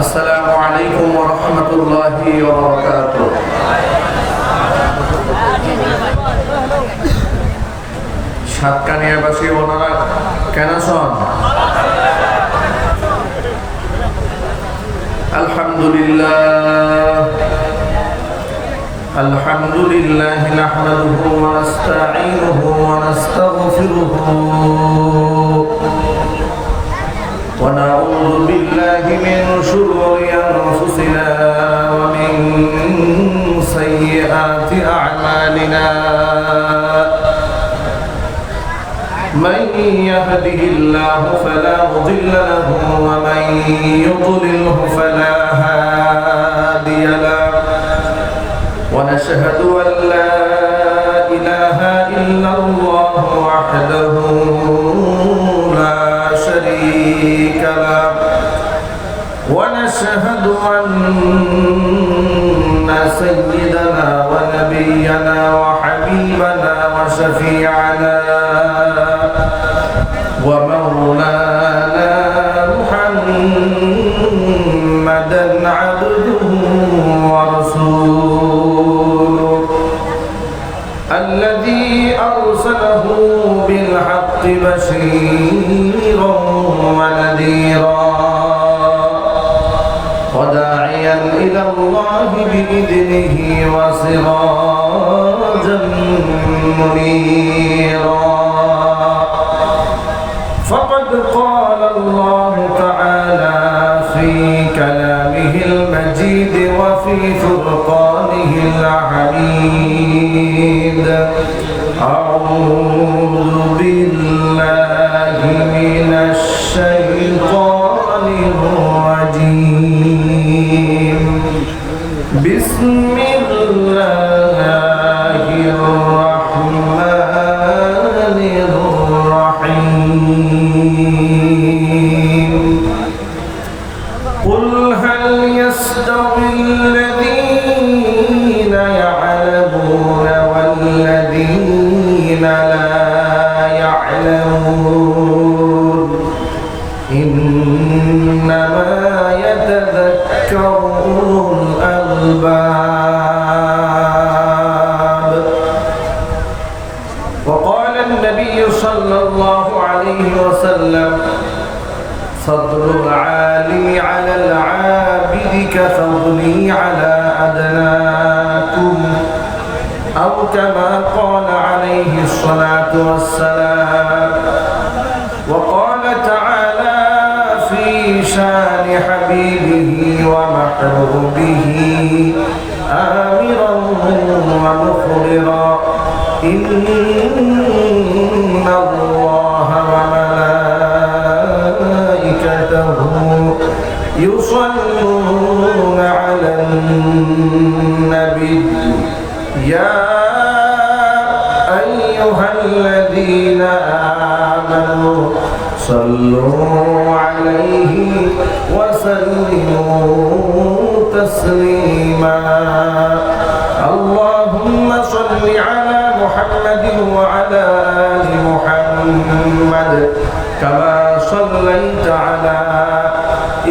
السلام عليكم ورحمة الله وبركاته. সাতকানিয়াবাসী ওনারা কেন শোন? আলহামদুলিল্লাহ আলহামদুলিল্লাহ নাহমাদুহু ওয়া নাস্তাঈনুহু ওয়া নাস্তাগফিরুহু ওয়া নাউযু বিল্লাহি মিন শুরুরি আনফুসিনা ওয়া মিন সাইয়্যাতি আ'মালিনা। من يهده الله فلا مضل له ومن يضلله فلا هادي له ونشهد أن لا إله إلا الله وحده لا شريك له ونشهد أن سيدنا ونبينا وحبيبنا وشفيعنا ومولانا محمدا عبده ورسوله الذي أرسله بالحق بشيرا ونذيرا وداعيا إلى الله بإذنه وسراجا منيرا. فقد قال الله تعالى في كلامه المجيد وفي فرقانه الحميد: أعوذ بالله من الشيطان الرجيم. بسم الله الرحمن الرحيم. قل هل يستوي الذين يعلمون والذين لا يعلمون إنما يتذكر أولو الألباب. وقال النبي صلى الله عليه وسلم: فضل العالم على العابد كفضلي على أدناكم، أو كما قال عليه الصلاة والسلام. وقال تعالى في شان حبيبه ومحبوبه آمرا ومخبرا: إن الله وملائكته يصلون على النبي يا أيها الذين آمنوا صلوا عليه وسلموا تسليما. اللهم صل على محمد وعلى آل محمد كما صليت على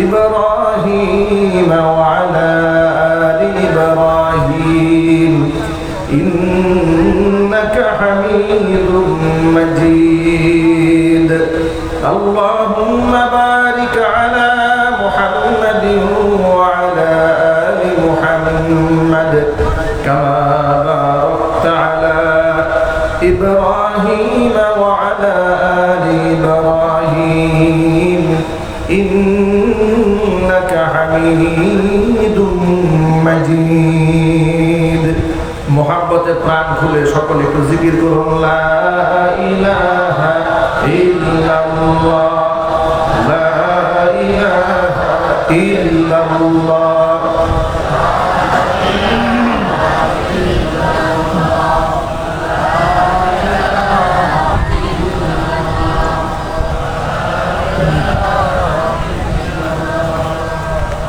إبراهيم وعلى آل إبراهيم إنك حميد مجيد. اللهم بارك على محمد وعلى آل محمد كما باركت على إبراهيم وعلى آل إبراهيم إنك حميد مجيد. محبت প্রাণ খুলে সকলে একটু জিকির করুন: লা ইলাহা ইল্লাল্লাহ, লা ইলাহা ইল্লাল্লাহ।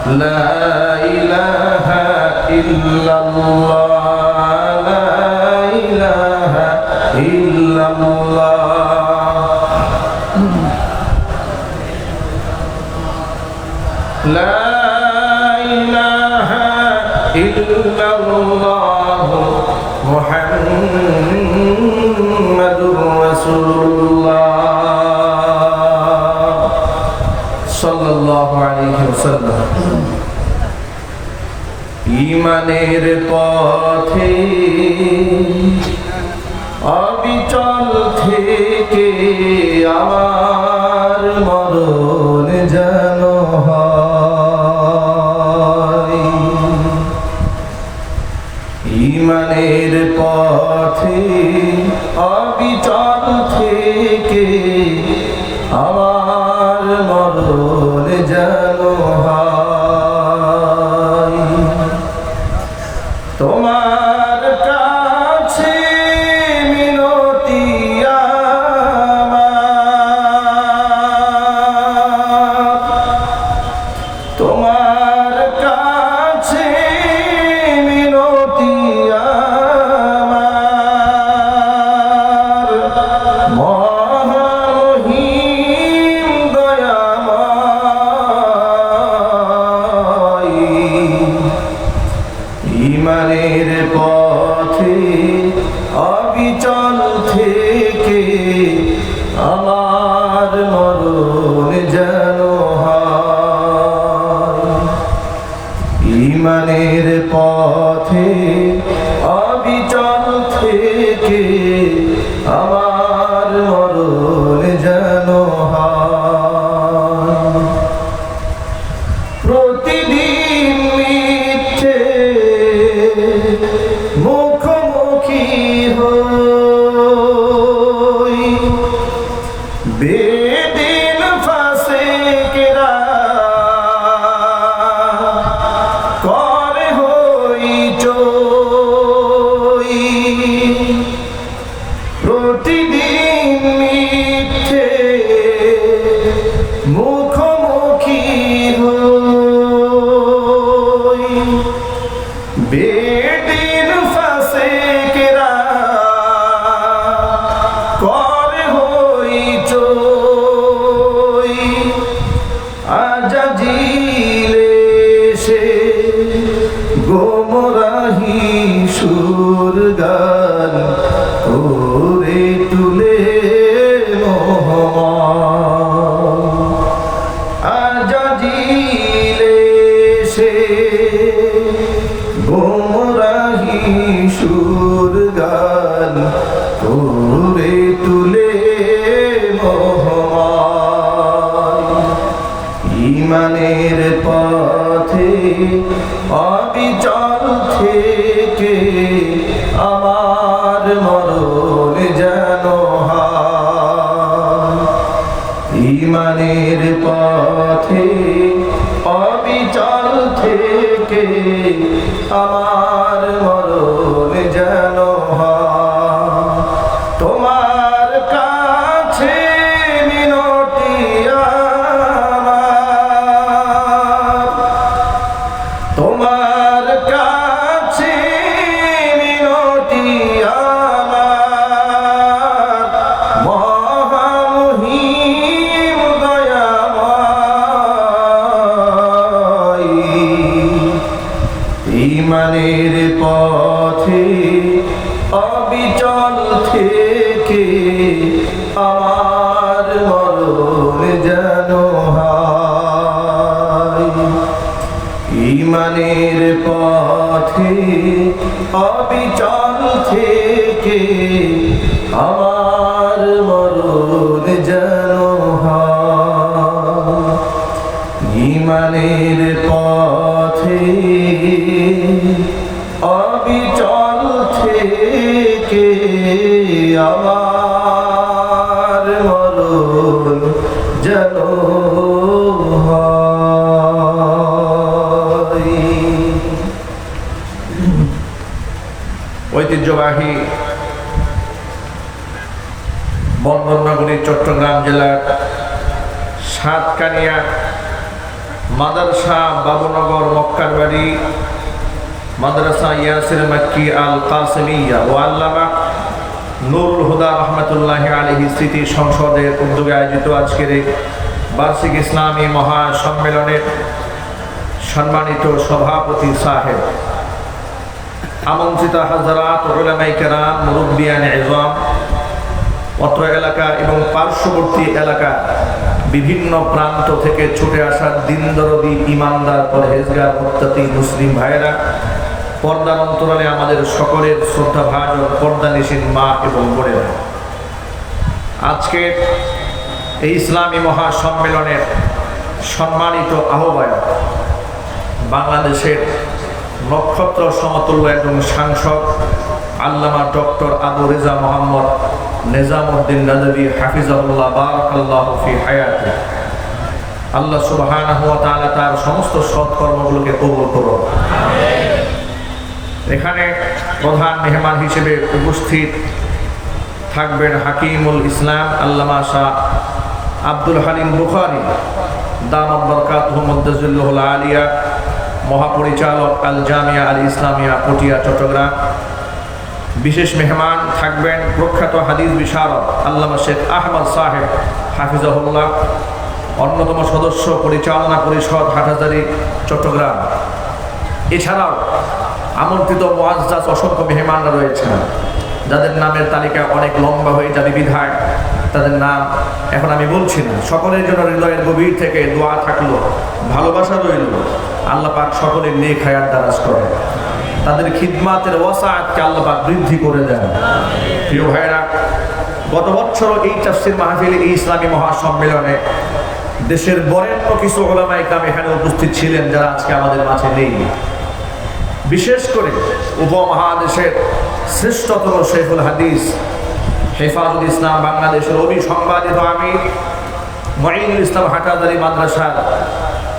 লা ইলাহা ইল্লাল্লাহ লা ইলাহা ইল্লাল্লাহ লা ইলাহা ইল্লাল্লাহ মুহাম্মাদুর রাসূলুল্লাহ সাল্লাল্লাহু আলাইহি ওয়াসাল্লাম। ঈমানের পথে অবিচল থেকে আমার মরণ যেন হয়। ঈমানের পথে অবিচল থেকে আমার মরণ যেন হয়। তোমার কাছে মিনতি আমার, তোমার কাছে মিনতি আমার, মহামহিম দয়াময়। ঈমানের পথে অবিচল থেকে আমার মরণ যেন হয়। ঈমানের পথে অবিচল থেকে আমার মরণ যেন হয়। প্রতিদিন মিথ্যে মুখোমুখি হই, বেদিন ফাসিকরা করে হইচই। প্রতিদিন মিথ্যে মুখোমুখি হই, বেদিন ফাসিকরা করে হইচই। আজাজিলে সে গোমরাহি সুর গান করে তুলে মোহমান। আজাজিলে সে গোমরাহি সুর গান করে তুলে মোহমান। ঈমানের পথে অবিচল থেকে আমার মরণ যেন হয়। ঈমানের পথে অবিচল থেকে আমার মরণ যেন হয়। তোমার কাছে মিনতি আমার, তোমার কাছে মিনতি আমার, মহামহিম দয়াময়। ঈমানের পথে অবিচল থেকে আমার মরণ যেন হয়। ঈমানের পথে অবিচল থেকে আমার মরণ যেন হয়। ঈমানের পথে অবিচল থেকে আমার মরণ যেন হয়। ঐতিহ্যবাহী বন্দরনগরী চট্টগ্রাম জেলার সাতকানিয়া মাদ্রাসা বাবুনগর মক্কার বাড়ি মাদ্রাসা ইয়াসির মাক্কি আল কাসিমিয়া ও আল্লামা নুরুল হুদা রহমতুল্লাহি আলাইহি স্মৃতি সংসদের উদ্যোগে আয়োজিত আজকের এই বার্ষিক ইসলামী মহাসম্মেলনের সম্মানিত সভাপতি সাহেব, আমন্ত্রিত হাজরাত, উলামায়ে কেরাম, মুরব্বিয়ানে ইজম, অত্র এলাকা এবং পার্শ্ববর্তী এলাকা বিভিন্ন প্রান্ত থেকে ছুটে আসা দিনদরদি ইমানদার পরহেজগার মুত্তাকি মুসলিম ভাইয়েরা, পর্দার অন্তরালে আমাদের সকলের শ্রদ্ধাভাজন পর্দানিশীন মা এবং বোনেরা, আজকে এই ইসলামী মহাসম্মেলনের সম্মানিত আহ্বায়ক, বাংলাদেশের নক্ষত্র সমতুল্য একজন সাংসদ আল্লামা ডক্টর আবু রেজা মোহাম্মদ নিজামউদ্দিন নদভী হাফিজাহুল্লাহ বারাকাল্লাহু ফি হায়াতি। আল্লাহ সুবহানাহু ওয়া তাআলা তার সমস্ত সৎকর্মগুলোকে কবুল করুন। এখানে প্রধান মেহমান হিসেবে উপস্থিত থাকবেন হাকিমুল ইসলাম আল্লামা শাহ আব্দুল হালিম বুখারী দামাত বরকাতুহু মুদ্দাজিল্লাহুল আলিয়া, মহাপরিচালক আল জামিয়া আল ইসলামিয়া পটিয়া চট্টগ্রাম। বিশেষ মেহমান থাকবেন প্রখ্যাত হাদিস বিশারদ আল্লামা শেখ আহমদ সাহেব হাফিজাহুল্লাহ, অন্যতম সদস্য পরিচালনা পরিষদ হাটহাজারী চট্টগ্রাম। এছাড়াও আমন্ত্রিত মুআজ্জাজ অসংখ্য মেহমানরা রয়েছেন, যাদের নামের তালিকা অনেক লম্বা হয়ে যাবে বিধায় তাদের নাম এখন আমি বলছি না। সকলের জন্য হৃদয়ের গভীর থেকে দোয়া থাকলো, ভালোবাসা রইল, আল্লাহ পাক সকলের নেক হায়াত দারাজ করে, তাদের খিদমাতের ওয়াসাআতকে আল্লাহ পাক বৃদ্ধি করে দেন। প্রিয় ভাইরা, গত বছর এই তাফসীর মাহফিলে, এই ইসলামী মহাসম্মেলনে দেশের বরেণ্য কিছু উলামায়ে কেরাম এখানে উপস্থিত ছিলেন, যারা আজকে আমাদের মাঝে নেই। বিশেষ করে উপমহাদেশের শ্রেষ্ঠতম শেখুল হাদিস হেফাজুল ইসলাম বাংলাদেশের অবিসংবাদিত আমির মুঈনুল ইসলাম হাটহাজারী মাদ্রাসার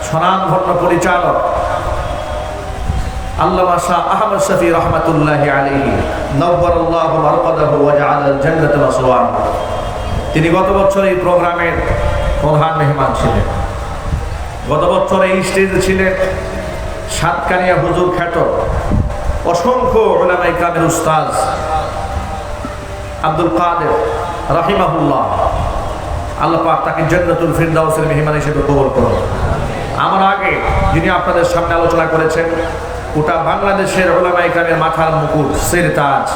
স্বনামধন্য পরিচালক আল্লামা শাহ আহমদ শফি রহমাতুল্লাহি আলাইহি নওয়ারাল্লাহু মারকাদাহু ওয়া জাআলাল জান্নাতা মাসওয়াহু, তিনি গত বছর এই প্রোগ্রামের প্রধান মেহমান ছিলেন। গত বছর এই স্টেজে ছিলেন সাতকানিয়া হুজুর খ্যাত অসংখ্য উলামায়ে কেরামের উস্তাদ আব্দুল কাদের রাহিমাহুল্লাহ। আল্লাহ পাক তাকে জান্নাতুল ফিরদাউসের মেহমান হিসেবে কবুল করুন। আমার আগে যিনি আপনাদের সামনে আলোচনা করেছেন, গোটা বাংলাদেশের উলামায়ে কেরামের মাথার মুকুট, সির তাজ,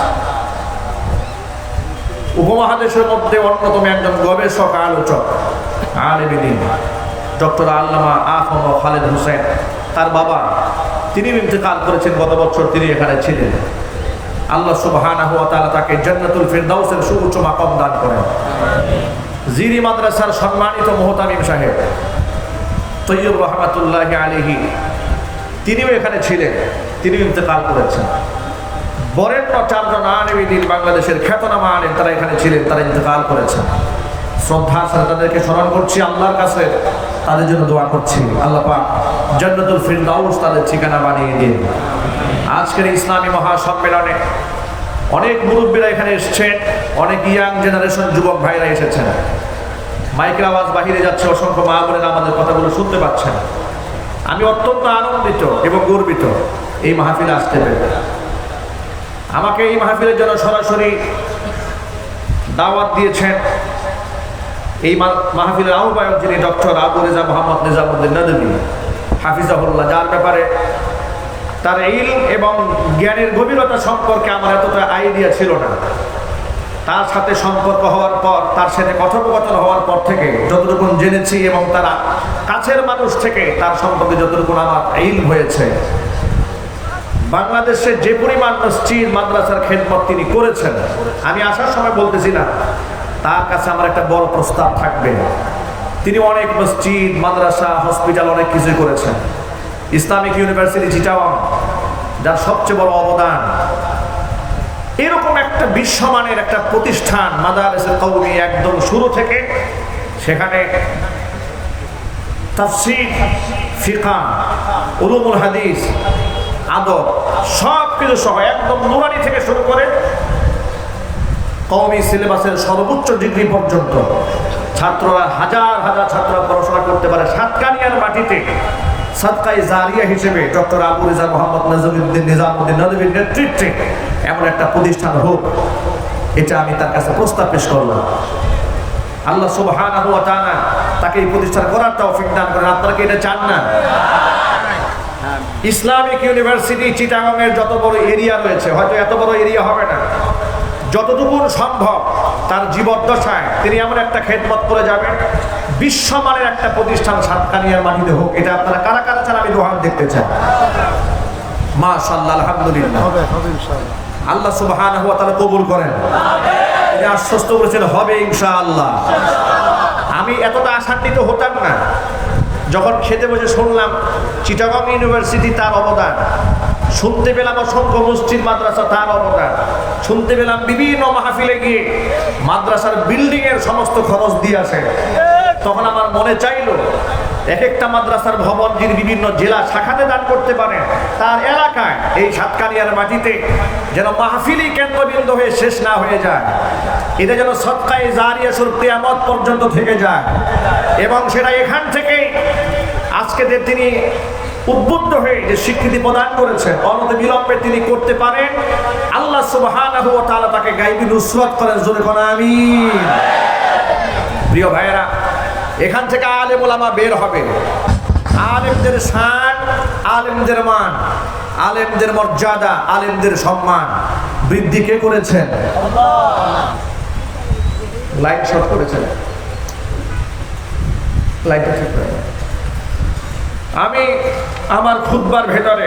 উপমহাদেশের মধ্যে অন্যতম একজন গবেষক, আলোচক, আলেম দ্বীন ডক্টর আল্লামা আফম খালেদ হোসেন, তার বাবা, তিনি ইন্তেকাল করেছেন গত বছর, তিনি এখানে ছিলেন। আল্লাহ সুবহানাহু ওয়া তাআলা তাকে জান্নাতুল ফিরদাউসের সুউচ্চ মাকাম দান করেন। জিরি মাদ্রাসার সম্মানিত মুহতামিম সাহেব তৈয়ব রহমাতুল্লাহি আলাইহি, তিনিও এখানে ছিলেন, তিনি ইন্তেকাল করেছেন। বরেণ্য চারজন আলেম দ্বীন, বাংলাদেশের খ্যাতনামা আলেম, তারা এখানে ছিলেন, তারা ইন্তেকাল করেছেন। শ্রদ্ধার সাথে তাদেরকে স্মরণ করছি, আল্লাহর কাছে তাদের জন্য দোয়া করছি, আল্লাহ পাক জান্নাতুল ফিরদাউস তাদের ঠিকানা বানিয়ে দিন। আজকের ইসলামী মহাসম্মেলনে অনেক মুরব্বীরা এখানে এসেছেন, অনেক ইয়াং জেনারেশন যুবক ভাইরা এসেছেন। মাইকের আওয়াজ বাহিরে যাচ্ছে, অসংখ্য মা বোনেরা আমাদের কথাগুলো শুনতে পাচ্ছেন। আমি অত্যন্ত আনন্দিত এবং গর্বিত এই মাহফিলে আসতে পেরে। আমাকে এই মাহফিলের জন্য সরাসরি দাওয়াত দিয়েছেন এই মাহফিলের আহ্বায়ক, যিনি ডক্টর আবু রেজা মোহাম্মদ নিজামউদ্দিন নদভী হাফিজাহুল্লাহ, যার ব্যাপারে তার ইলম এবং জ্ঞানের গভীরতা সম্পর্কে আমার এতটা আইডিয়া ছিল না। তার সাথে সম্পর্ক হওয়ার পর, তার সাথে কথোপকথন হওয়ার পর থেকে যতটুকু জেনেছি এবং তার কাছের মানুষ থেকে তার সম্পর্কে যতটুকু আমার ইলম হয়েছে, বাংলাদেশে যে পরিমাণ মসজিদ মাদ্রাসার খেদমত তিনি করেছেন, আমি আসার সময় বলতেছি না, তার কাছে আমার একটা বড় প্রস্তাব থাকবে। তিনি অনেক মসজিদ, মাদ্রাসা, হসপিটাল, অনেক কিছুই করেছেন। ইসলামিক ইউনিভার্সিটি চিটাগং, যার সবচেয়ে বড় অবদান, এরকম একটা বিশ্বমানের একটা প্রতিষ্ঠান মাদারিসুল কওমি, একদম শুরু থেকে সেখানে তাফসীর, ফিকহ, উলুমুল হাদিস, আদব সব কিছু সহ একদম নুরানি থেকে শুরু করে কওমি সিলেবাসের সর্বোচ্চ ডিগ্রি পর্যন্ত ছাত্ররা হাজার হাজার ছাত্ররা পড়াশোনা করতে পারে। সাতকানিয়ার মাটিতে সাদকায়ে জারিয়া হিসেবে ডক্টর আবু রেজা মোহাম্মদ নজরুদ্দিন নিজামুদ্দিন নদভীর নেতৃত্বে এমন একটা প্রতিষ্ঠান হোক, এটা আমি তার কাছে প্রস্তাব পেশ করলাম। আল্লাহ সুবহানাহু ওয়া তাআলা তাকে এই প্রতিষ্ঠান করার তৌফিক দান করেন। আপনারা কি এটা চান না? ইসলামিক ইউনিভার্সিটি চিটাগাংয়ের যত বড় এরিয়া রয়েছে, হয়তো এত বড় এরিয়া হবে না, যতটুকু সম্ভব তার জীবদ্দশায় তিনি এমন একটা খেদমত করে যাবেন, বিশ্বমানের একটা প্রতিষ্ঠান সাতকানিয়ার মাটিতে হোক। এটা আপনারা কারা কারা চান? আমি দোহান দেখতে চাই। মাশাআল্লাহ, আলহামদুলিল্লাহ, হবে ইনশাআল্লাহ। আল্লাহ সুবহানাহু ওয়া তাআলা কবুল করেন। তিনি আশ্বস্ত করেছেন হবে ইনশাআল্লাহ। আমি এতটা আশান্বিত হতাম না যখন খেতে বসে শুনলাম চিটাগং ইউনিভার্সিটি তার অবদান, শুনতে পেলাম অসংখ্য মসজিদ মাদ্রাসা তার অবদান, শুনতে পেলাম বিভিন্ন মাহফিলে গিয়ে মাদ্রাসার বিল্ডিং এর সমস্ত খরচ দিয়ে আসে। তখন আমার মনে চাইলো এক একটা মাদ্রাসার ভবন যিনি বিভিন্ন জেলা শাখাতে দান করতে পারেন, তার এলাকায় এই সাতকানিয়ার মাটিতে যেন মাহফিলি কেন্দ্রবিন্দু হয়ে শেষ না হয়ে যায়, এটা যেন সদকায়ে জারিয়া স্বরূপ কিয়ামত পর্যন্ত থেকে যায়। এবং সেটা এখান থেকে আজকে যে তিনি উদ্বুদ্ধ হয়ে যে স্বীকৃতি প্রদান করেছেন, অনতি বিলম্বে তিনি করতে পারেন। আল্লাহ সুবহানাহু ওয়া তাআলা তাকে গায়বী নুসরত করেন। জোরে কোন আমিন। প্রিয় ভাইয়েরা, এখান থেকে আলেম ওলামা বের হবে। আলেমদের শান, আলেমদের মান, আলেমদের মর্যাদা, আলেমদের সম্মান বৃদ্ধি কে করেছেন? লাইট শর্ট করেছেন, লাইটটা ঠিক করে। আমি আমার খুতবার ভেতরে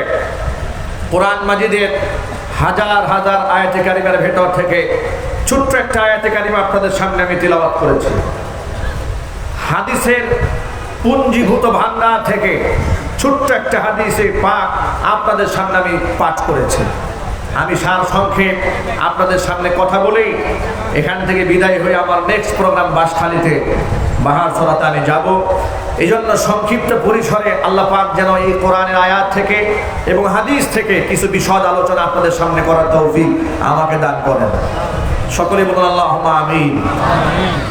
কোরআন মাজিদের হাজার হাজার আয়াতে কারিমার ভেতর থেকে ছোট্ট একটা আয়াতে কারিমা আপনাদের সামনে আমি তিলাওয়াত করেছি। হাদিসের পুঞ্জীভূত ভান্ডার থেকে ছোট্ট একটা হাদিসে পাক আপনাদের সামনে আমি পাঠ করেছি। আমি সার সংক্ষেপ আপনাদের সামনে কথা বলেই এখান থেকে বিদায় হয়ে আমার নেক্সট প্রোগ্রাম বাঁশখালীতে বাহারছড়াতে আমি যাব। এই জন্য সংক্ষিপ্ত পরিসরে আল্লাহ পাক যেন এই কোরআনের আয়াত থেকে এবং হাদিস থেকে কিছু বিশদ আলোচনা আপনাদের সামনে করার তৌফিক আমাকে দান করেন। সকলে বলুন আল্লাহুম্মা আমিন।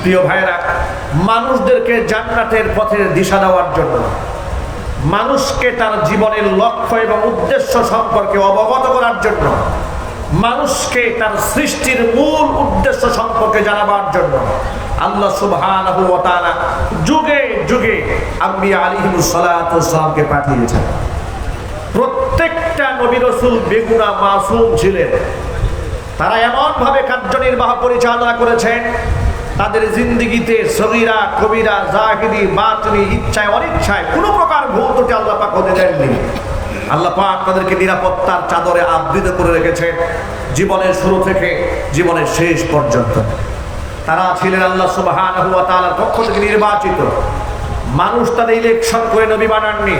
প্রিয় ভাইরা, মানুষদেরকে জান্নাতের পথের দিশা দেওয়ার জন্য, মানুষকে তার জীবনের লক্ষ্য এবং উদ্দেশ্য সম্পর্কে অবগত করার জন্য, মানুষকে তার সৃষ্টির মূল উদ্দেশ্য সম্পর্কে জানাবার জন্য আল্লাহ সুবহানাহু ওয়া তাআলা যুগে যুগে আম্বিয়া আলাইহিমুস সালাতু ওয়াস সালামকে পাঠিয়েছেন। প্রত্যেকটা নবী রাসূল বেগুনা মাসুম ছিলেন। তারা এমনভাবে কার্যনির্বাহ পরিচালনা করেছেন, তাদের জিন্দেগিতে সগীরা কবিরা জাহিরি বাতিনি ইচ্ছায় অনিচ্ছায় কোনো প্রকার ভুল ত্রুটি আল্লাহ পাক হতে দেননি। আল্লাহ পাক তাদেরকে নিরাপত্তার চাদরে আবৃত করে রেখেছেন জীবনের শুরু থেকে জীবনের শেষ পর্যন্ত। তারা ছিলেন আল্লাহ সুবহানাহু ওয়া তাআলার পক্ষ থেকে নির্বাচিত মানুষ। তাদের ইলেকশন করে নবী বানাননি,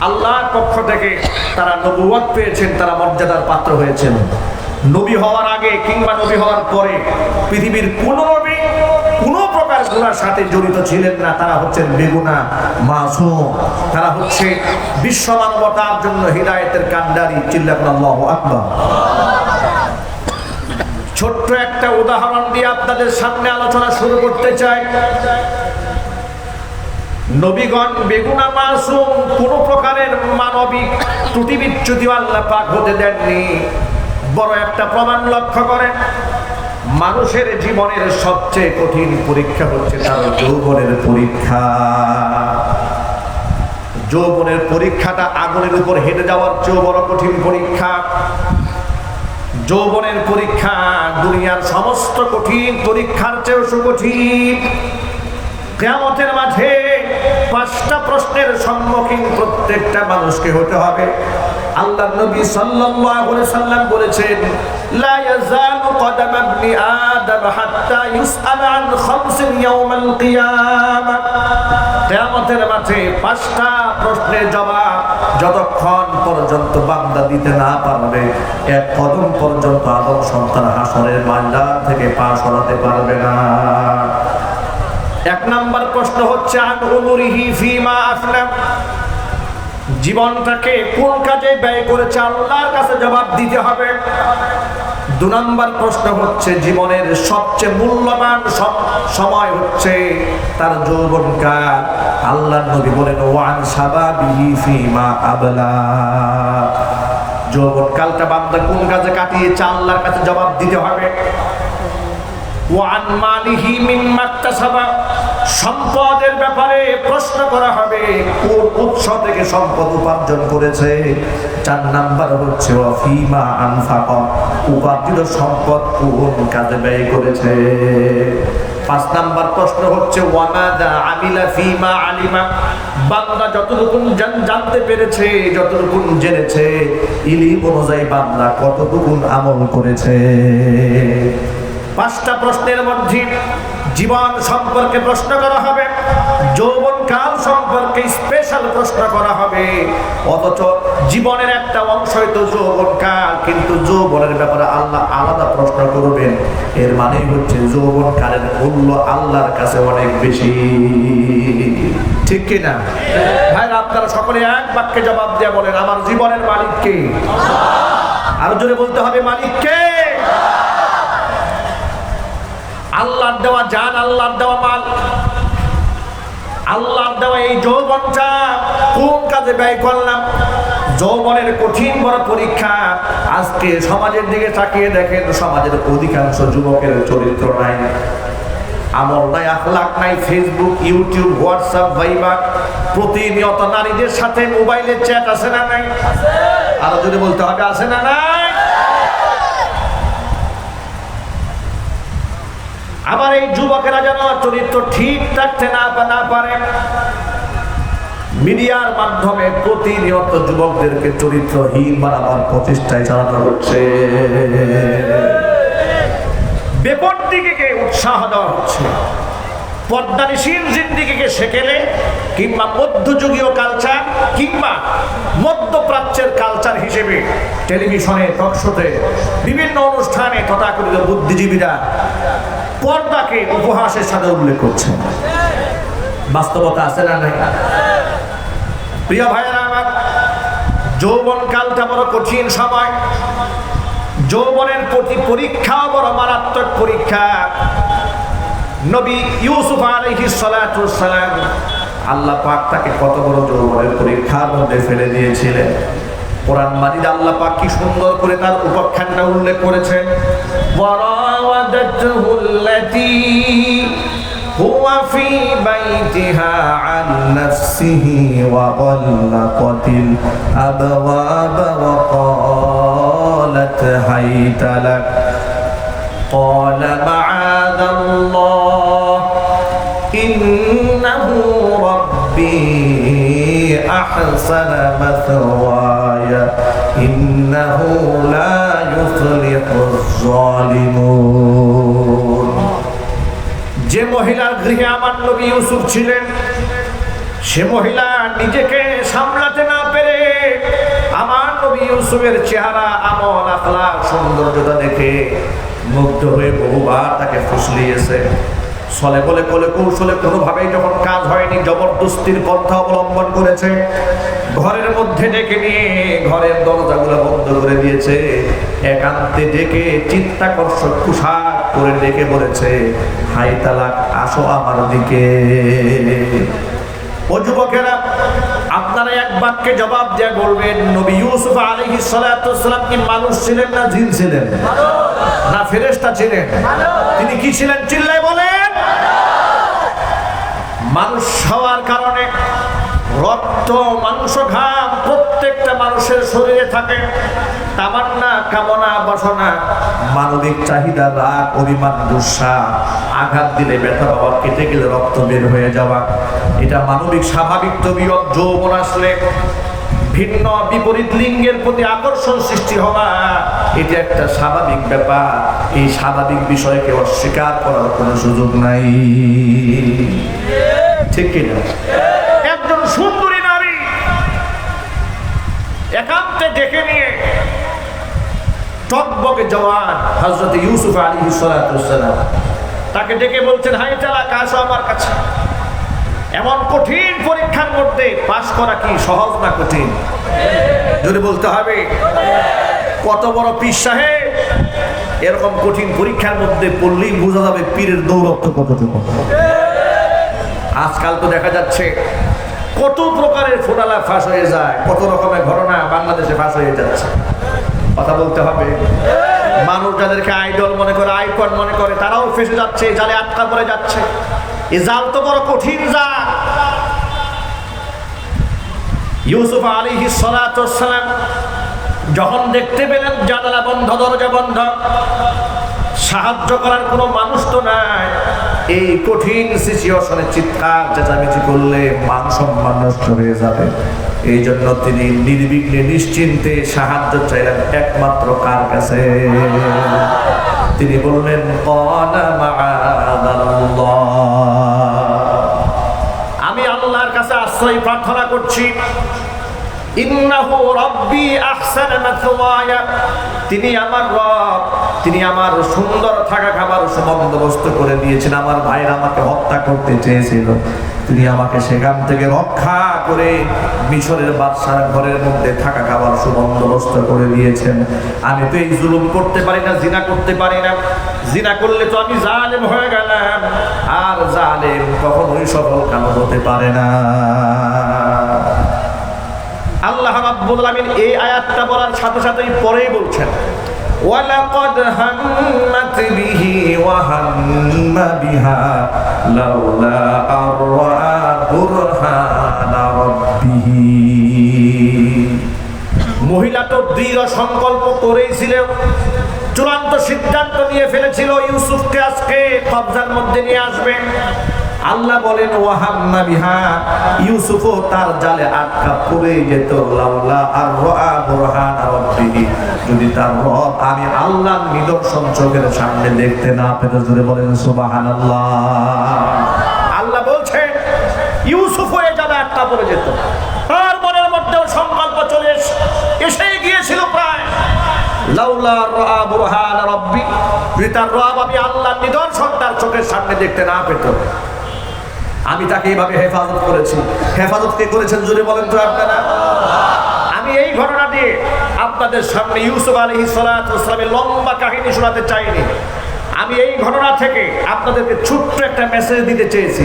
আল্লাহর পক্ষ থেকে তারা নবুয়ত পেয়েছেন, তারা মর্যাদার পাত্র হয়েছেন। নবী হওয়ার আগে কিংবা নবী হওয়ার পরে পৃথিবীর কোন নবী কোনো প্রকার গুনার সাথে জড়িত ছিলেন না। তারা হচ্ছেন বেগুনা মাসুম, তারা হচ্ছে বিশ্ব মানবতার জন্য হিদায়াতের কান্ডারি। চিল্লাকুন আল্লাহু আকবার। ছোট্ট একটা উদাহরণ দিয়ে আপনাদের সামনে আলোচনা শুরু করতে চাই। নবীগণ বেগুনা মাসুম, কোন প্রকারের মানবিক ত্রুটি বিচ্যুতি আল্লাহ পাক হতে দেননি। বড় একটা প্রমাণ লক্ষ্য করেন, মানুষের জীবনের সবচেয়ে কঠিন পরীক্ষা হচ্ছে তার যৌবনের পরীক্ষা। যৌবনের পরীক্ষাটা আগুনের উপর হেঁটে যাওয়ার চেয়েও বড় কঠিন পরীক্ষা। যৌবনের পরীক্ষা দুনিয়ার সমস্ত কঠিন পরীক্ষার চেয়েও সুকঠিন। কিয়ামতের মাঠে 5টা প্রশ্নের সম্মুখীন প্রত্যেকটা মানুষকে হতে হবে। আল্লাহর নবী সাল্লাল্লাহু আলাইহি সাল্লাম বলেছেন, লা ইয়াজালু কদাম ইবনি আদম হাত্তা ইউসআলা আন খামসিন ইয়াউমাল কিয়ামাহ। কিয়ামতের মাঠে 5টা প্রশ্নের জবাব যতক্ষণ পর্যন্ত বান্দা দিতে না পারবে, এক কদম পর্যন্ত আদম সন্তান হাসরের ময়দান থেকে পা সরাতে পারবে না। 1 নম্বর প্রশ্ন হচ্ছে আন উমরিহি ফিমা আফনা, জীবনটাকে কোন কাজে ব্যয় করেছে আল্লাহর কাছে জবাব দিতে হবে। 2 নম্বর প্রশ্ন হচ্ছে জীবনের সবচেয়ে মূল্যবান সময় হচ্ছে তার যৌবনকাল। আল্লাহর নবী বলেন ওয়ান শাবাবিহি ফিমা আবলা, যৌবনকালটা বান্দা কোন কাজে কাটিয়েছে আল্লাহর কাছে জবাব দিতে হবে। ওয়ান মালিহি মিম্মা ইকতাসাবা, সম্পদের ব্যাপারে প্রশ্ন করা হবে, কোন উৎস থেকে সম্পদ উপার্জন করেছে। 4 নাম্বার হচ্ছে ওয়া ফিমা আনফাকা, উপার্জিত সম্পদ কোন কাজে ব্যয় করেছে। 5 নাম্বার প্রশ্ন হচ্ছে ওয়া মাযা আমিলা ফিমা আলিমা, বান্দা যতটুকু জানতে পেরেছে, যতটুকু জেনেছে, ইলম অনুযায়ী বান্দা কতটুকু আমল করেছে। 5টা প্রশ্নের মধ্যে জীবন সম্পর্কে প্রশ্ন করা হবে, যৌবনকাল সম্পর্কে স্পেশাল প্রশ্ন করা হবে। অথচ জীবনের একটা অংশই তো যৌবনকাল, কিন্তু যৌবনের ব্যাপারে আল্লাহ আলাদা প্রশ্ন করবেন। এর মানে হচ্ছে যৌবনকালের মূল্য আল্লাহর কাছে অনেক বেশি, ঠিক কি না ভাই? আপনারা সকলে এক বাক্যে জবাব দিয়ে বলেন আমার জীবনের মালিক কে? আরো জোরে বলতে হবে মালিক কে? আল্লাহর দেওয়া জান, আল্লাহর দেওয়া মাল, আল্লাহর দেওয়া এই যৌবনটা কোন কাজে ব্যয় করলাম? যৌবনের কঠিন বড় পরীক্ষা। আজকে সমাজের দিকে তাকিয়ে দেখেন, সমাজের অধিকাংশ যুবকের চরিত্র নাই, আমল নাই, আখলাক নাই। ফেসবুক, ইউটিউব, হোয়াটসঅ্যাপ, ভাইবার, প্রতিনিয়ত নারীদের সাথে মোবাইলে চ্যাট আছে না নাই? আরো যদি বলতে হবে আছে না নাই? আবার এই যুবকেরা যেন চরিত্র ঠিক রাখতে না পারে, মিডিয়ার মাধ্যমে প্রতিনিয়ত যুবকদেরকে চরিত্রহীন বানাবার প্রচেষ্টায় চালানো হচ্ছে। বেপর দিকে উৎসাহ দেওয়া হচ্ছে, পর্দানিশীল জিন্দিগিকে সেকেলে কিংবা মধ্যযুগীয় কালচার কিংবা মধ্যপ্রাচ্যের কালচার হিসেবে টেলিভিশনে, টকশোতে, বিভিন্ন অনুষ্ঠানে তথাকথিত বুদ্ধিজীবীরা পর্দাকে উপহাসের সাথে উল্লেখ করছে। বাস্তবতা আছে না নাই? প্রিয় ভাইয়েরা আমার, যৌবনকালটা বড় কঠিন সময়, যৌবনের প্রতি পরীক্ষা বড় মারাত্মক পরীক্ষা। নবী ইউসুফ আলাইহিস সালাতু ওয়াস সালাম, আল্লাহ পাক তাকে কত বড় যৌবনের পরীক্ষার মধ্যে ফেলে দিয়েছিলেন। কোরআন মাজিদে আল্লাহ পাক কি সুন্দর করে তার উপাখ্যানটা উল্লেখ করেছেন। ওয়ারাওয়াদাতুহু আল্লাতী হুয়া ফি বাইতিহা আন নাফসিহি ওয়া গাল্লাকাতিল আবওয়াবা ওয়া ক্বালাত হাইতা লাক قال معاذ الله إنه ربي أحسن مثواي إنه لا يفلح الظالمون। যে মহিলার গৃহে আমার নবী ইউসুফ ছিলেন, সে মহিলা নিজেকে সামলাতে না পেরে আমার নবী ইউসুফের চেহারা, আমল, আখলাক, সৌন্দর্যতা দেখে মুগ্ধ হয়ে বহুবার তাকে ফুসলিয়েছে। ছলে বলে কোলে কৌশলে কোনোভাবেই যখন কাজ হয়নি, জবরদস্তির পন্থা অবলম্বন করেছে। ঘরের মধ্যে ডেকে নিয়ে ঘরের দরজাগুলো বন্ধ করে দিয়েছে, একান্তে ডেকে চিত্তাকর্ষক পোশাক করে ডেকে বলেছে, হাই তালাক, আসো আমার দিকে। ও যুবকেরা, আপনারা এক বাক্যে জবাব দিয়ে বলবেন, নবী ইউসুফ আলাইহিস সালাতু ওয়াস সালাম কি মানুষ ছিলেন না জিন ছিলেন? না ফেরেশতা ছিলেন? তিনি কি ছিলেন? চিল্লায় বলেন। মানুষ হওয়ার কারণে রক্ত, মাংস, ঘাম প্রত্যেকটা মানুষের শরীরে থাকে। তামান্না, কামনা, বাসনা, মানবিক চাহিদা, রাগ, অভিমান, গুসা, আঘাত দিলে ব্যথা পাওয়া, কেটে গেলে রক্ত বের হয়ে যাওয়া, এটা মানবিক স্বাভাবিক তবিয়ত। যৌবন আসলে ভিন্ন বিপরীত লিঙ্গের প্রতি আকর্ষণ সৃষ্টি হওয়া, এটা একটা স্বাভাবিক ব্যাপার। এই স্বাভাবিক বিষয়কে অস্বীকার করার কোনো সুযোগ নাই, ঠিক কিনা? একজন সুন্দরী নারী একান্তে ডেকে নিয়ে টকবকে জওয়ান হযরত ইউসুফ আলাইহিস সালাতু ওয়াস সালাম তাকে ডেকে বলছেন, হাই তালাক, আসো আমার কাছে। এমন কঠিন পরীক্ষার মধ্যে পাশ করা কি সহজ না কঠিন? যদি বলতে হবে। কত বড় পীর সাহেব, এরকম কঠিন পরীক্ষার মধ্যে পড়লেই বোঝা যাবে পীরের দৌরত্ব কতটুকু। আজকাল তো দেখা যাচ্ছে কত প্রকারের ফোটালা ফাঁস হয়ে যায়, কত রকমের ঘটনা বাংলাদেশে ফাঁস হয়ে যাচ্ছে। কথা বলতে হবে। মানুষ যাদেরকে আইডল মনে করে, আইকন মনে করে, তারাও ফেসে যাচ্ছে, জালে আটকা পড়ে যাচ্ছে। এই জাল তো বড় কঠিন জাল। ইউসুফ আলাইহিস সালাতু ওয়াস সালাম যখন দেখতে পেলেন জানালা বন্ধ, দরজা বন্ধ, সাহায্য করার কোনো মানুষ তো নাই, এই কঠিন সিচুয়েশনে চিৎকার চেঁচামেচি করলে মান সম্মান নষ্ট হয়ে যাবে। এই জন্য তিনি নির্বিঘ্নে নিশ্চিন্তে সাহায্য চাইলেন একমাত্র কার কাছে? তিনি বললেন আমি আল্লাহর কাছে আশ্রয় প্রার্থনা করছি। ইন্নাহু রাব্বি আহসানা মাথওয়ায়া, তিনি আমার রব, তিনি আমার সুন্দর থাকা খাবার বন্দোবস্ত করে দিয়েছেন। আমার ভাইরা আমাকে হত্যা করতে চেয়েছিল, তিনি আমাকে সেখান থেকে রক্ষা করে মিশরের বাদশার ঘরের মধ্যে থাকা খাবার সুবন্দোবস্ত করে দিয়েছেন। আমি তো এই জুলুম করতে পারি না, জিনা করতে পারি না। জিনা করলে তো আমি জালেম হয়ে গেলাম, আর জালেম কখনোই সফল কাম হতে পারে না। আল্লাহ রাব্বুল আলামিন এই আয়াতটা বলার সাথে সাথেই পরেই বলছেন ওয়ালাকাদ হাম্মাত বিহি ওয়া হাম্মা বিহা লাউলা আরআ বুরহানা রাব্বিহি। মহিলা তো দৃঢ় সংকল্প করেছিল, চূড়ান্ত সিদ্ধান্ত নিয়ে ফেলেছিল ইউসুফকে আজকে কবজার মধ্যে নিয়ে আসবে। আল্লাহ বলেন ওয়াহাম্মা বিহা, ইউসুফও তার জালে আটকা পড়ে যেত। লাউলা আরআ বুরহানা রাব্বিহি, যদি তার রব আমি আল্লাহর নিদর্শন চোখের সামনে দেখতে না পেত। জোরে বলেন সুবহানাল্লাহ। আল্লাহ বলছেন ইউসুফও এই জালে আটকা পড়ে যেত। তার মনের মধ্যেও সংকল্প চলে এসে গিয়েছিল প্রায়, লাউলা আরআ বুরহানা রাব্বি, যদি তার রব আমি আল্লাহর নিদর্শন তার চোখের সামনে দেখতে না পেত। আমি তাকে এইভাবে হেফাজত করেছি। হেফাজত কে করেছেন জোরে বলেন তো আপনারা? আমি এই ঘটনা দিয়ে আপনাদের সামনে ইউসুফ আলাইহিস সালাতু ওয়াস সালামের লম্বা কাহিনী শোনাতে চাইনি। আমি এই ঘটনা থেকে আপনাদেরকে ছোট্ট একটা মেসেজ দিতে চেয়েছি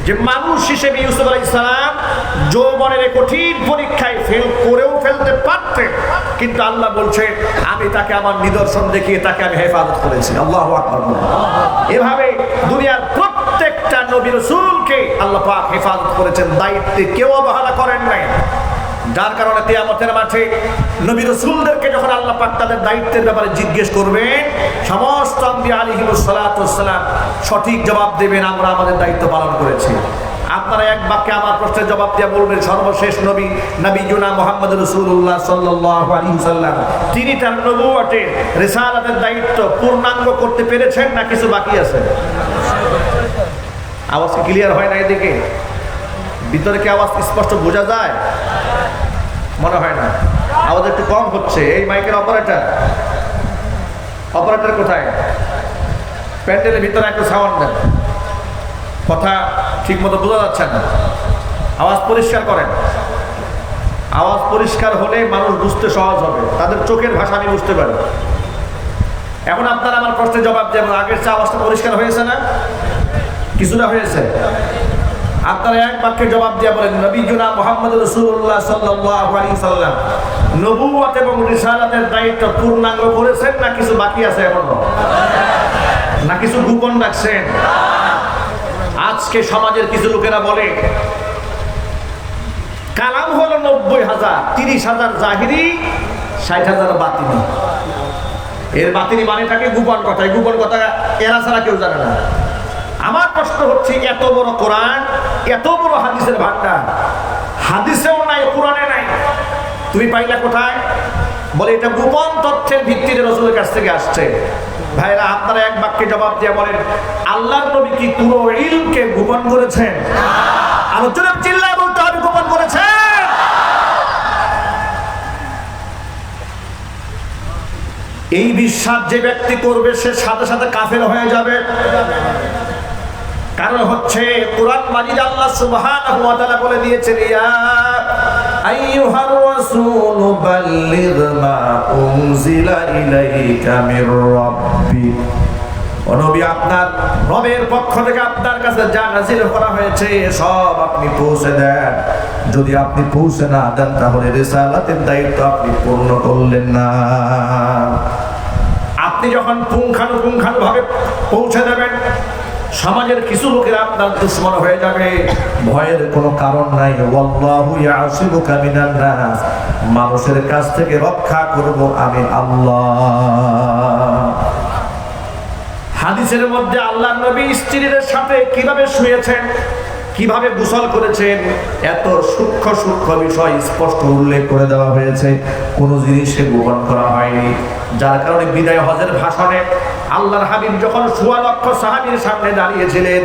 যে মানুষ হিসেবে ইউসুফ আলাইহিস সালাম যৌবনের কঠিন পরীক্ষায় ফেল করেও ফেলতে পারতেন, কিন্তু আল্লাহ বলছে আমি তাকে আমার নিদর্শন দেখিয়ে তাকে আমি হেফাজত করেছি। আল্লাহু আকবার। এভাবে দুনিয়ার প্রত্যেকটা নবী রাসূলকে আল্লাহ পাক হেফাজত করেছেন, দায়িত্বে কেউ অবহেলা করেন নাই। যার কারণে কিয়ামতের মাঠে নবী রাসূলদেরকে যখন আল্লাহ পাক তাদের দায়িত্বের ব্যাপারে জিজ্ঞেস করবেন, সমস্ত আম্বিয়া আলাইহিমুস সালাতু ওয়াস সালাম সঠিক জবাব দেবেন আমরা আমাদের দায়িত্ব পালন করেছি। আপনারা এক বাক্যে আমার প্রশ্নের জবাব দিয়ে বলবেন সর্বশেষ নবী নবিয়ুনা মুহাম্মদ রাসূলুল্লাহ সাল্লাল্লাহু আলাইহি ওয়াসাল্লাম তিনি তার নবুয়তের রিসালাতের দায়িত্ব পূর্ণাঙ্গ করতে পেরেছেন না কিছু বাকি আছে? আওয়াজ কি ক্লিয়ার হয় না? এদিকে ভিতরে কি আওয়াজ স্পষ্ট বোঝা যায়? মনে হয় না, আওয়াজ একটু কম হচ্ছে। এই মাইকের অপারেটর কোথায়? প্যান্ডেলের ভিতরে একটু সাউন্ড দেন, কথা ঠিক মতো বোঝা যাচ্ছে না। আওয়াজ পরিষ্কার করেন। আওয়াজ পরিষ্কার হলে মানুষ বুঝতে সহজ হবে, তাদের চোখের ভাষা আমি বুঝতে পারি। এখন আপনারা আমার প্রশ্নের জবাব দেবেন, আগের চেয়ে আওয়াজটা পরিষ্কার হয়েছে না? কিছুটা হয়েছে? আপনারা এক বাক্যে জবাব দিয়ে বলেন নবিয়ুনা মুহাম্মদ রাসূলুল্লাহ সাল্লাল্লাহু আলাইহি ওয়াসাল্লাম নবুয়ত এবং রিসালাতের দায়িত্ব পূর্ণাঙ্গ করেছেন না কিছু বাকি আছে এখনো? না কিছু গোপন রাখছেন? আজকে সমাজের কিছু লোকেরা বলে কালাম হলো ৯০,০০০, ৩০,০০০ জাহিরি, ৬০,০০০ বাতিনি। এর বাতিনি মানে থাকে গোপন কথা। এই গোপন কথা এরা ছাড়া কেউ জানে না। আমার প্রশ্ন হচ্ছে এত বড় কোরআন, এত বড় হাদিসের ভান্ডার, হাদিসেও নাই, কোরআনে নাই, তুমি পাইলা কোথায়? বলে এটা গোপন তথ্যের ভিত্তিতে রাসূলের কাছ থেকে আসছে। ভাইরা আপনারা এক বাক্যে জবাব দিয়ে বলেন আল্লাহর নবী কি পুরো ইলমকে গোপন করেছেন? আলোচনা চিল্লায় বলতে হবে গোপন করেছেন। এই বিশ্বাস যে ব্যক্তি করবে সে সাথে সাথে কাফের হয়ে যাবে। কারণ হচ্ছে কোরআন মাজিদ আল্লাহ সুবহানাহু ওয়া তাআলা বলে দিয়েছেন ইয়া আইয়ুহার রাসূল বাল্লিগ মা উনজিলা ইলাইকা মির রাব্বিক, ও নবী আপনার রবের পক্ষ থেকে আপনার কাছে যা নাযিল করা হয়েছে সব আপনি পৌঁছে দেন। যদি আপনি পৌঁছে না দেন তাহলে রিসালাতের দায়িত্ব আপনি পূর্ণ করলেন না। আপনি যখন পুঙ্খানুপুঙ্খানুভাবে পৌঁছে দেবেন, সমাজের কিছু লোকেরা আপনার দুশমন হয়ে যাবে, ভয়ের কোনো কারণ নাই। ওয়াল্লাহু ইয়াসিমুকা মিনান নাস, মানুষের কাছ থেকে রক্ষা করব আমি আল্লাহ। হাদিসের মধ্যে আল্লাহর নবী স্ত্রীদের সাথে কিভাবে শুয়েছেন, কিভাবে গোসল করেছেন, এত সূক্ষ্ম সূক্ষ্ম বিষয় স্পষ্ট উল্লেখ করে দেওয়া হয়েছে, কোনো জিনিসে গোপন করা হয়নি। যার কারণে বিদায় হজের ভাষণে আল্লাহর হাবিব যখন ১৬ লক্ষ সাহাবীর সামনে দাঁড়িয়েছিলেন,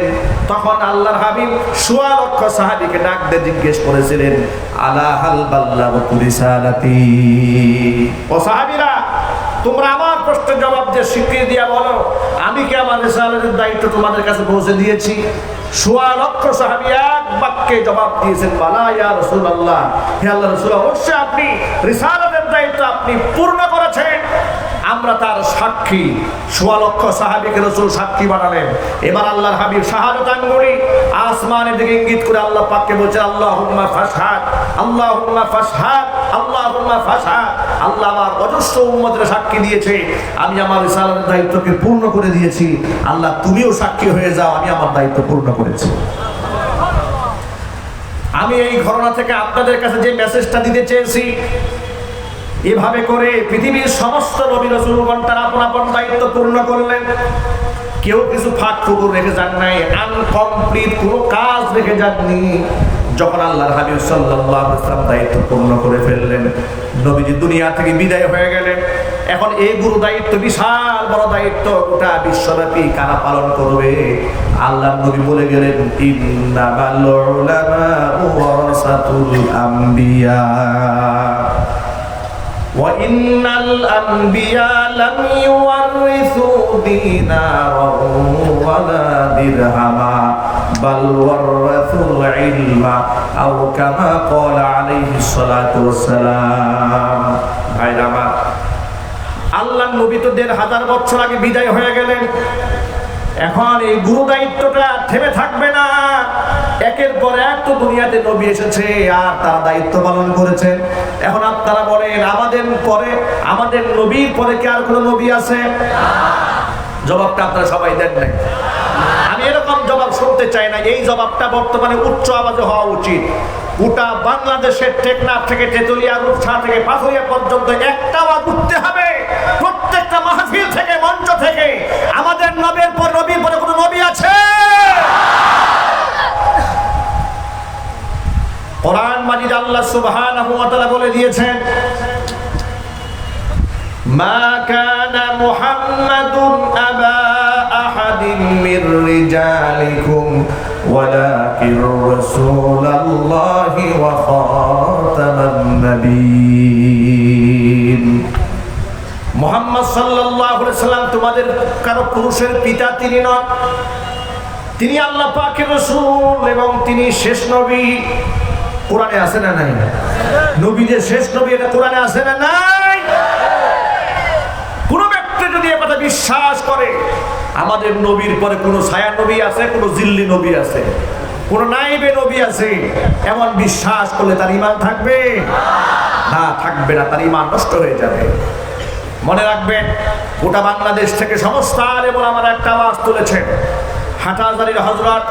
তখন আল্লাহর হাবিব ১৬ লক্ষ সাহাবীকে ডাক দিয়ে জিজ্ঞেস করেছিলেন, আলা হাল বাল্লাগতু রিসালাতি, ও সাহাবীরা তোমরা আমার প্রশ্নের জবাব দিয়ে স্বীকৃতি দিয়া বলো, আমি কি আমার রিসালাতের দায়িত্ব তোমাদের কাছে পৌঁছে দিয়েছি? ১৬ লক্ষ সাহাবী এক বাক্যে জবাব দিয়েছেন, বালা ইয়া রাসূলুল্লাহ, হে আল্লাহর রাসূল, অবশ্যই আপনি রিসালাতের দায়িত্ব আপনি পূর্ণ করেছেন। আমরা তার সাক্ষী। ১৬ লক্ষ সাহাবীকে রাসূল সাক্ষী বানালেন। এবার আল্লাহর হাবিব শাহাদাত আঙ্গুলি আসমানের দিকে ইঙ্গিত করে আল্লাহ পাককে বলছেন, আল্লাহুম্মা ফাশহাদ, আল্লাহুম্মা ফাশহাদ, আল্লাহুম্মা ফাশহাদ। আল্লাহ আমার অজস্র উম্মতের সাক্ষী দিয়েছে, আমি আমার রিসালাতের দায়িত্বকে পূর্ণ করে দিয়েছি। আল্লাহ তুমিও সাক্ষী হয়ে যাও, আমি আমার দায়িত্ব পূর্ণ করেছি। আমি এই ঘটনা থেকে আপনাদের কাছে যে মেসেজটা দিতে চেয়েছি, এভাবে করে পৃথিবীর সমস্ত নবী রাসূলগণ তার আপন আপন দায়িত্ব পূর্ণ করলেন। কেউ কিছু ফাঁক ফুকুর রেখে যান নাই, আনকমপ্লিট কোনো কাজ রেখে যাননি। যখন আল্লাহর হাবিব সাল্লাল্লাহু আলাইহি ওয়াসাল্লাম দায়িত্ব পূর্ণ করে ফেললেন, নবীজি দুনিয়া থেকে বিদায় হয়ে গেলেন। এখন এই গুরু দায়িত্ব, বিশাল বড় দায়িত্ব, গোটা বিশ্বব্যাপী কারা পালন করবে? আল্লাহর নবী বলে গেলেন, ইন্নামাল উলামাউ ওয়ারাসাতুল আম্বিয়া وَإِنَّ الْأَنْبِيَاءَ لَمْ يُوَرِّثُوا دِينَارًا وَلَا دِرْهَمًا بَلْ وَرَّثُوا الْعِلْمَ أَوْ كَمَا قَالَ عَلَيْهِ الصَّلَاةُ وَالسَّلَامُ। ভাইরা আমার, আল্লাহর নবী তো ১৫০০ বছর আগে বিদায় হয়ে গেলেন। এখন এই গুরু দায়িত্বটা থেমে থাকবে না। একের পর এক তো দুনিয়াতে নবী এসেছে আর তারা দায়িত্ব পালন করেছে। এখন আপনারা বলেন, আমাদের নবীর পরে কি আর কোনো নবী আছে? জবাবটা আপনারা সবাই দেন নাই। আমি এরকম জবাব শুনতে চাই না। এই জবাবটা বর্তমানে উচ্চ আওয়াজে হওয়া উচিত। গোটা বাংলাদেশের টেকনাফ থেকে তেতুলিয়া, রূপসা থেকে পাথরিয়া পর্যন্ত একটা আওয়াজ উঠতে হবে, প্রত্যেকটা মাহফিল থেকে, মঞ্চ থেকে, আমাদের নবীর পরে কোনো নবী আছে? কোরআন মাজিদ আল্লাহ সুবহানাহু ওয়া তাআলা বলে দিয়েছেন, মা কানা মুহাম্মাদুন আবা আহাদিন মির রিজালিকুম ওয়ালাকিন রাসূলুল্লাহি ওয়া খাতামান নবিয়্যিন। মুহাম্মদ সাল্লাল্লাহু আলাইহি সাল্লাম তোমাদের কারো পুরুষের পিতা তিনি নন, তিনি আল্লাহ পাকের রাসূল এবং তিনি শেষ নবী। কোরআনে আছে না নাই? নবীদের শেষ নবী, এটা কোরআনে আছে না নাই? কোন ব্যক্তি যদি এই কথা বিশ্বাস করে, আমাদের নবীর পরে কোন ছায়া নবী আছে, কোন জিল্লি নবী আছে, কোন নাইবে নবী আছে, এমন বিশ্বাস করলে তার ঈমান থাকবে না? থাকবে না, তার ঈমান নষ্ট হয়ে যাবে। মনে রাখবেন, গোটা বাংলাদেশ থেকে সমস্ত আলেম ওলামারা একটা আওয়াজ তুলেছেন। হাটাজারির হযরত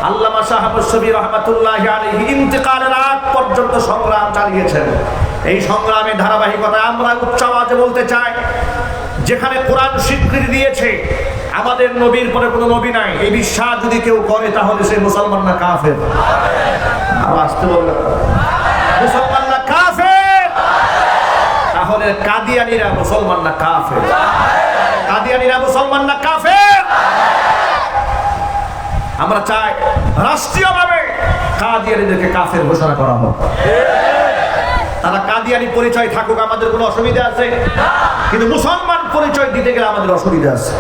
আল্লামা শাহাবুশ শফি রাহমাতুল্লাহি আলাইহি ইন্তেকালের আগ পর্যন্ত সংগ্রাম চালিয়েছেন। এই সংগ্রামের ধারাবাহিকতায় আমরা উচ্চ আওয়াজে বলতে চাই, যেখানে কোরআন স্বীকৃতি দিয়েছে আমাদের নবীর পরে কোনো নবী নাই, এই বিশ্বাস যদি কেউ করে তাহলে সে মুসলমান না কাফের? আসতে বলবেন, মুসলমান না কাফের? তাহলে কাদিয়ানীরা মুসলমান না কাফের? কাদিয়ানীরা মুসলমান না কাফের? আমরা চাই রাষ্ট্রীয়ভাবে কাদিয়ানীদেরকে কাফের ঘোষণা করা হোক। তারা কাদিয়ানী পরিচয় থাকুক, আমাদের কোনো অসুবিধা আছে? কিন্তু মুসলমান পরিচয় দিতে গেলে আমাদের অসুবিধা আছে।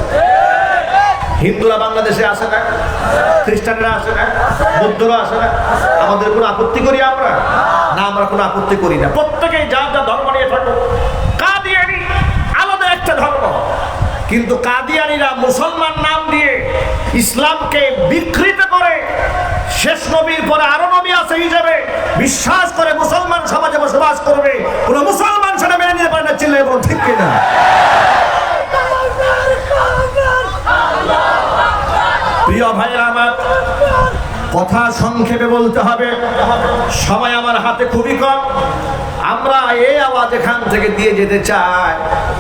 হিন্দুরা বাংলাদেশে আসে না, খ্রিস্টানরা আসে না, বৌদ্ধরা আসে না, আমাদের কোনো আপত্তি করি আমরা? না, আমরা কোনো আপত্তি করি না। প্রত্যেকেই যার যা ধর্ম নিয়ে থাকুক। কাদিয়ানি আলাদা একটা ধর্ম, কিন্তু কাদিয়ানিরা মুসলমান নাম দিয়ে ইসলামকে বিকৃত করে শেষ নবীর পরে আরো নবী আছে হিসেবে বিশ্বাস করে মুসলমান সমাজে বসবাস করবে। কোন মুসলমান সেটা মেনে নিতে পারে না। চিল্লে এবং ঠিক কিনা? প্রিয় ভাইরা আমার, কথা সংক্ষেপে বলতে হবে, সময় আমার হাতে খুবই কম। আমরা এই আওয়াজ এখান থেকে দিয়ে যেতে চাই,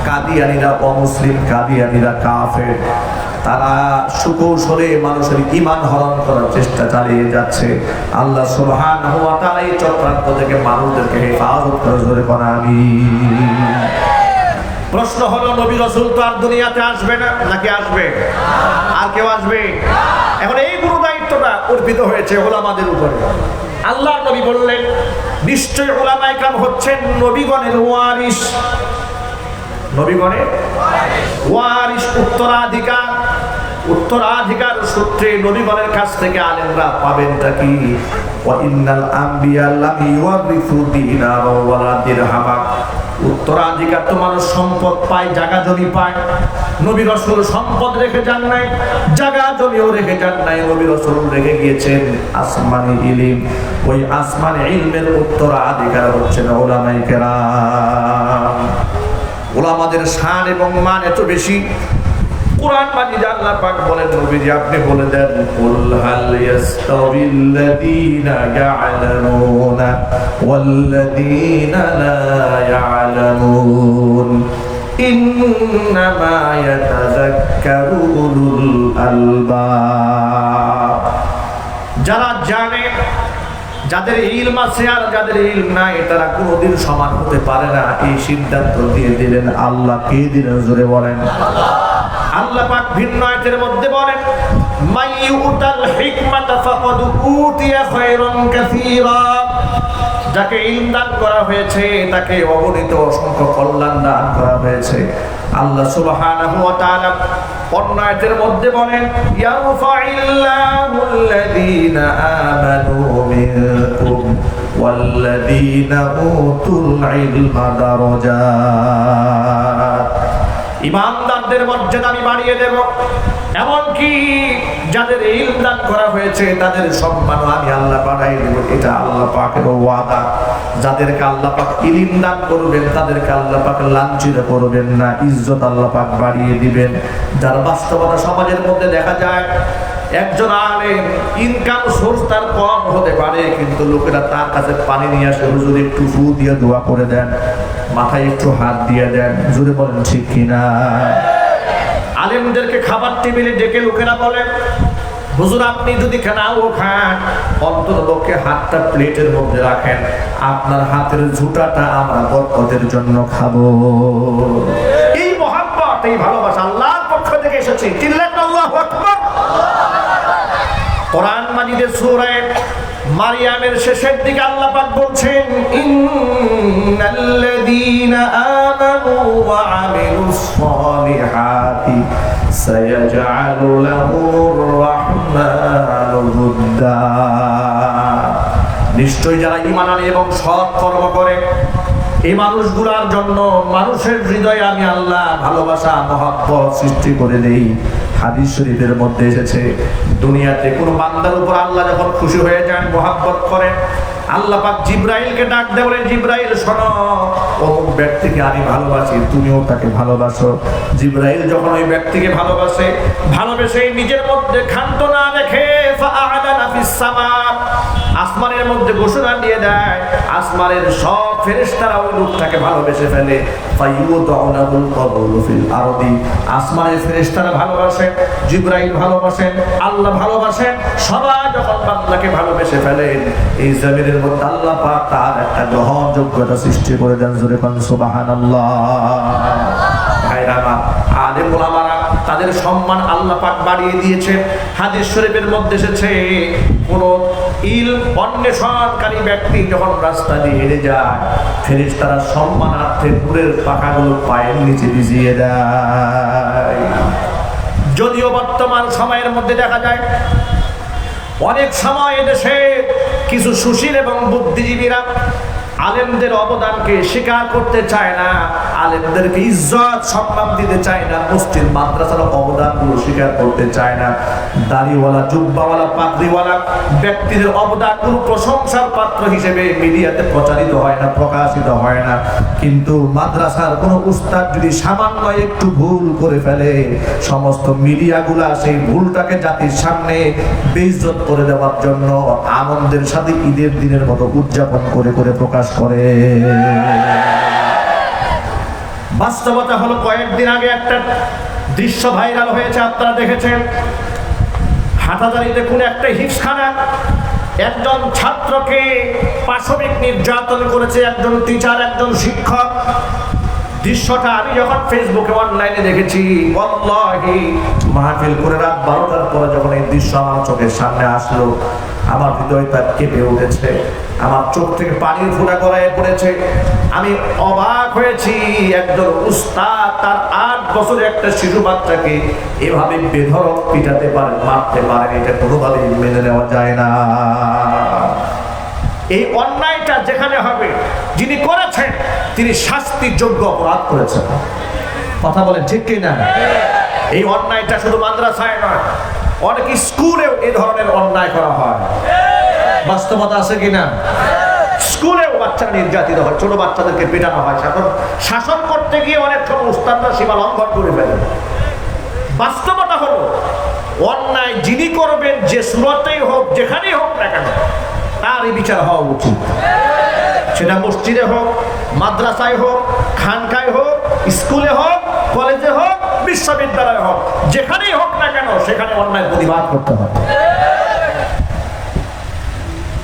কাদিয়ানীরা অমুসলিম, কাদিয়ানীরা কাফের। তারা সুকৌশলে মানুষের ঈমান হরণ করার চেষ্টা চালিয়ে যাচ্ছে। আল্লাহ সুবহানাহু ওয়া তাআলা এই চক্রান্ত থেকে মানুষদেরকে হেফাজত করে জোরে করা আমিন। প্রশ্ন হলো, নবী রাসূল তো আর দুনিয়াতে আসবে না, নাকি আসবে? আর কেউ আসবে? এখন এই গুরু দায়িত্বটা অর্পিত হয়েছে উলামাদের উপরে। আল্লাহর নবী বললেন, নিশ্চয় উলামায়ে কেরাম হচ্ছেন নবীগণের ওয়ারিস। নবীগণের ওয়ারিস, উত্তরাধিকার। উত্তরাধিকার সূত্রে নবীগণের কাছ থেকে আলেমরা পাবেনটা কি? ওয়া ইন্নাল আম্বিয়া লাম ইউরিসু দিনারা ওয়ালা দিরহামা। উত্তরাধিকার তো মানুষ সম্পদ পায়, জায়গা জমি পায়। নবী রাসূল সম্পদ রেখে যান নাই, জায়গা জমিও রেখে যান নাই। নবী রাসূল রেখে গিয়েছেন আসমানি ইলম। ওই আসমানি ইলমের উত্তরাধিকার হচ্ছেন উলামায়ে কেরাম। উলামাদের শান এবং মান এত বেশি, কুরআন মাজিদে আল্লাহ পাক বলেন, নবীজি আপনি বলে দেন, কুল হাল ইয়াস্তাবিল্লাযীনা ইয়া'লামুনা ওয়াল্লাযীনা লা ইয়া'লামুন ইন্নামা ইয়াতাযাক্কারু উলুল আলবাব। যারা জানে, যাদের ইলম আছে আর যাদের ইলম নাই, তারা কোনোদিন সমান হতে পারে না। এই সিদ্ধান্ত দিয়ে দিলেন আল্লাহ। কে দিলেন? জোরে বলেন। আল্লাহ পাক ভিন্ন আয়াতের মধ্যে বলেন, মাইয়ুতাল হিকমাতা ফাকাদ উতিয়া খায়রান কাসীরা। যাকে ইলম দান করা হয়েছে তাকে অগণিত অসংখ্য কল্যাণ দান করা হয়েছে। আল্লাহ সুবহানাহু ওয়া তাআলা অন্য আয়াতের মধ্যে বলেন, ইয়ারফাইল্লাহুল্লাযীনা আমানু মিনকুম ওয়াল্লাযীনা উতুল ইলমা দারাজাত। ঈমানদারদের মর্যাদা আমি বাড়িয়ে দেব, এমনকি যাদের ইলম দান করা হয়েছে তাদের সম্মানও আমি আল্লাহ বাড়াই দেব। এটা আল্লাহ পাকের ওয়াদা। যাদেরকে আল্লাহ পাক ইলম দান করবেন তাদেরকে আল্লাহ পাক লাঞ্ছিত করবেন না, ইজ্জত আল্লাহ পাক বাড়িয়ে দিবেন। যার বাস্তবতা সমাজের মধ্যে দেখা যায়, একজন আলেম ইনকাম সোর্স তার কম হতে পারে, কিন্তু লোকেরা তার কাছে পানি নিয়ে আসে, হুজুর একটু ফু দিয়ে দোয়া করে দেন, মাথায় একটু হাত দিয়ে দেন। জোরে বলেন ঠিক কিনা? আলেমদেরকে খাবার টেবিলে ডেকে লোকেরা বলেন, হুজুর আপনি যদি খানাও খান, অন্তত পক্ষে হাতটা প্লেটের মধ্যে রাখেন, আপনার হাতের ঝুঁটাটা আমরা বরকতের জন্য খাবো। এই মহাব্বত, এই ভালোবাসা আল্লাহর পক্ষ থেকে এসেছে। চিল্লান আল্লাহু আকবার। কোরআন মাজিদের সূরা মারিয়ামের শেষের দিকে আল্লাহ পাক বলছেন, ইন্নাল্লাযীনা আমানু ওয়া আমিলুস সালিহাতি সায়াজআলু লাহুর রাহমানু উদ্দা। নিশ্চয় যারা ঈমান আনে এবং সৎ কর্ম করে, এই মানুষগুলোর জন্য মানুষের হৃদয়ে আমি আল্লাহ ভালোবাসা, মহব্বত সৃষ্টি করে দেই। হাদিস শরীফের মধ্যে এসেছে, দুনিয়াতে কোনো বান্দার উপর আল্লাহ যখন খুশি হয়ে যান, মহব্বত করেন, আল্লাহ পাক জিবরাইলকে ডাক দেয়, বলেন জিবরাইল শোনো, অমুক ব্যক্তিকে আমি ভালোবাসি, তুমিও তাকে ভালোবাসো। জিবরাইল যখন ওই ব্যক্তিকে ভালোবাসে, ভালোবেসে নিজের মধ্যে ক্ষান্ত না রেখে ফাআদানা ফিস সামা, আসমানের মধ্যে ঘোষণা দিয়ে দেয়, আসমানের সব ফেরেশতারা ওই লোকটাকে ভালোবেসে ফেলে। ফায়ুদাউনাহুল কবুলু ফিল আরদি, আসমানের ফেরেশতারা ভালোবাসেন, জিবরাইল ভালোবাসেন, আল্লাহ ভালোবাসেন, সবাই যখন বান্দাকে ভালোবেসে ফেলেন, এই জমিনের মধ্যে আল্লাহ পাক তার একটা গ্রহণযোগ্যতা সৃষ্টি করে দেন। জোরে বলেন সুবহানাল্লাহ। ভাইরা আমার, আলেম ওলামারা তাদের সম্মান আল্লাহ পাক বাড়িয়ে দিয়েছেন। হাদিস শরীফের মধ্যে এসেছে, কোন ইলম অন্বেষণকারী ব্যক্তি যখন রাস্তা দিয়ে হেঁটে যায়, ফেরেশতারা সম্মানার্থে নূরের পাখাগুলো পায়ের নিচে ভিজিয়ে দেয়। যদিও বর্তমান সময়ের মধ্যে দেখা যায় অনেক সময় এদেশে কিছু সুশীল এবং বুদ্ধিজীবীরা আলেমদের অবদানকে স্বীকার করতে চায় না, আলেমদেরকে ইজ্জত সম্মান দিতে চায় না, মসজিদ মাদ্রাসার অবদানগুলো স্বীকার করতে চায় না। দাড়িওয়ালা, জুব্বাওয়ালা, পাগড়িওয়ালা ব্যক্তিদের অবদানগুলো প্রশংসার পাত্র হিসেবে মিডিয়াতে প্রচারিত হয় না, প্রকাশিত হয় না। কিন্তু মাদ্রাসার কোনো উস্তাদ যদি সামান্য একটু ভুল করে ফেলে, সমস্ত মিডিয়াগুলা সেই ভুলটাকে জাতির সামনে বেইজ্জত করে দেওয়ার জন্য আনন্দের সাথে ঈদের দিনের মতো উদযাপন করে করে প্রকাশ করে। বাস্তবতা হলো কয়েকদিন আগে একটা দৃশ্য ভাইরাল হয়েছে, আপনারা দেখেছেন। হাটাজারিতে কোন একটা হিফসখানা একজন ছাত্রকে পাশবিক নির্যাতন করেছে, একজন টিচার, একজন শিক্ষক। দৃশ্যটা আমি যখন ফেসবুকে অনলাইনে দেখেছি, ওয়াল্লাহি মাহফিল করে রাত 12টার পরে যখন এই দৃশ্য আমার চোখের সামনে আসলো, আমার হৃদয়টা কেঁপে উঠেছে, আমার চোখ থেকে পানির ফোঁটা গড়াইয়ে পড়েছে। আমি অবাক হয়েছি, একজন উস্তাদ তার 8 বছরের একটা শিশু বাচ্চাকে এভাবে বেধড়ক পিটাতে পারে, মারতে পারে, এটা কোনোভাবেই মেনে নেওয়া যায় না। এই অন্যায়টা যেখানে হবে, যিনি করেছেন তিনি শাস্তির যোগ্য অপরাধ করেছেন। কথা বলেন ঠিক কি না? এই অন্যায়টা শুধু মাদ্রাসায় নয়, অনেক স্কুলেও এই ধরনের অন্যায় করা হয়। বাস্তবতা আছে কিনা? স্কুলেও বাচ্চারা নির্যাতিত হয়, ছোট বাচ্চাদেরকে পেটানো হয়। শাসন করতে গিয়ে অনেক সময় উস্তাদরা সীমা লঙ্ঘন করে ফেলে। বাস্তবতা হলো অন্যায় যিনি করবেন, যে সুরতেই হোক, যেখানেই হোক না কেন, তারই বিচার হওয়া উচিত। সেটা মসজিদে হোক, মাদ্রাসায় হোক, খানকায় হোক, স্কুলে হোক, কলেজে হোক, বিশ্ববিদ্যালয়ে হোক, যেখানেই হোক না কেন সেখানে অন্যায় প্রতিবাদ করতে হবে।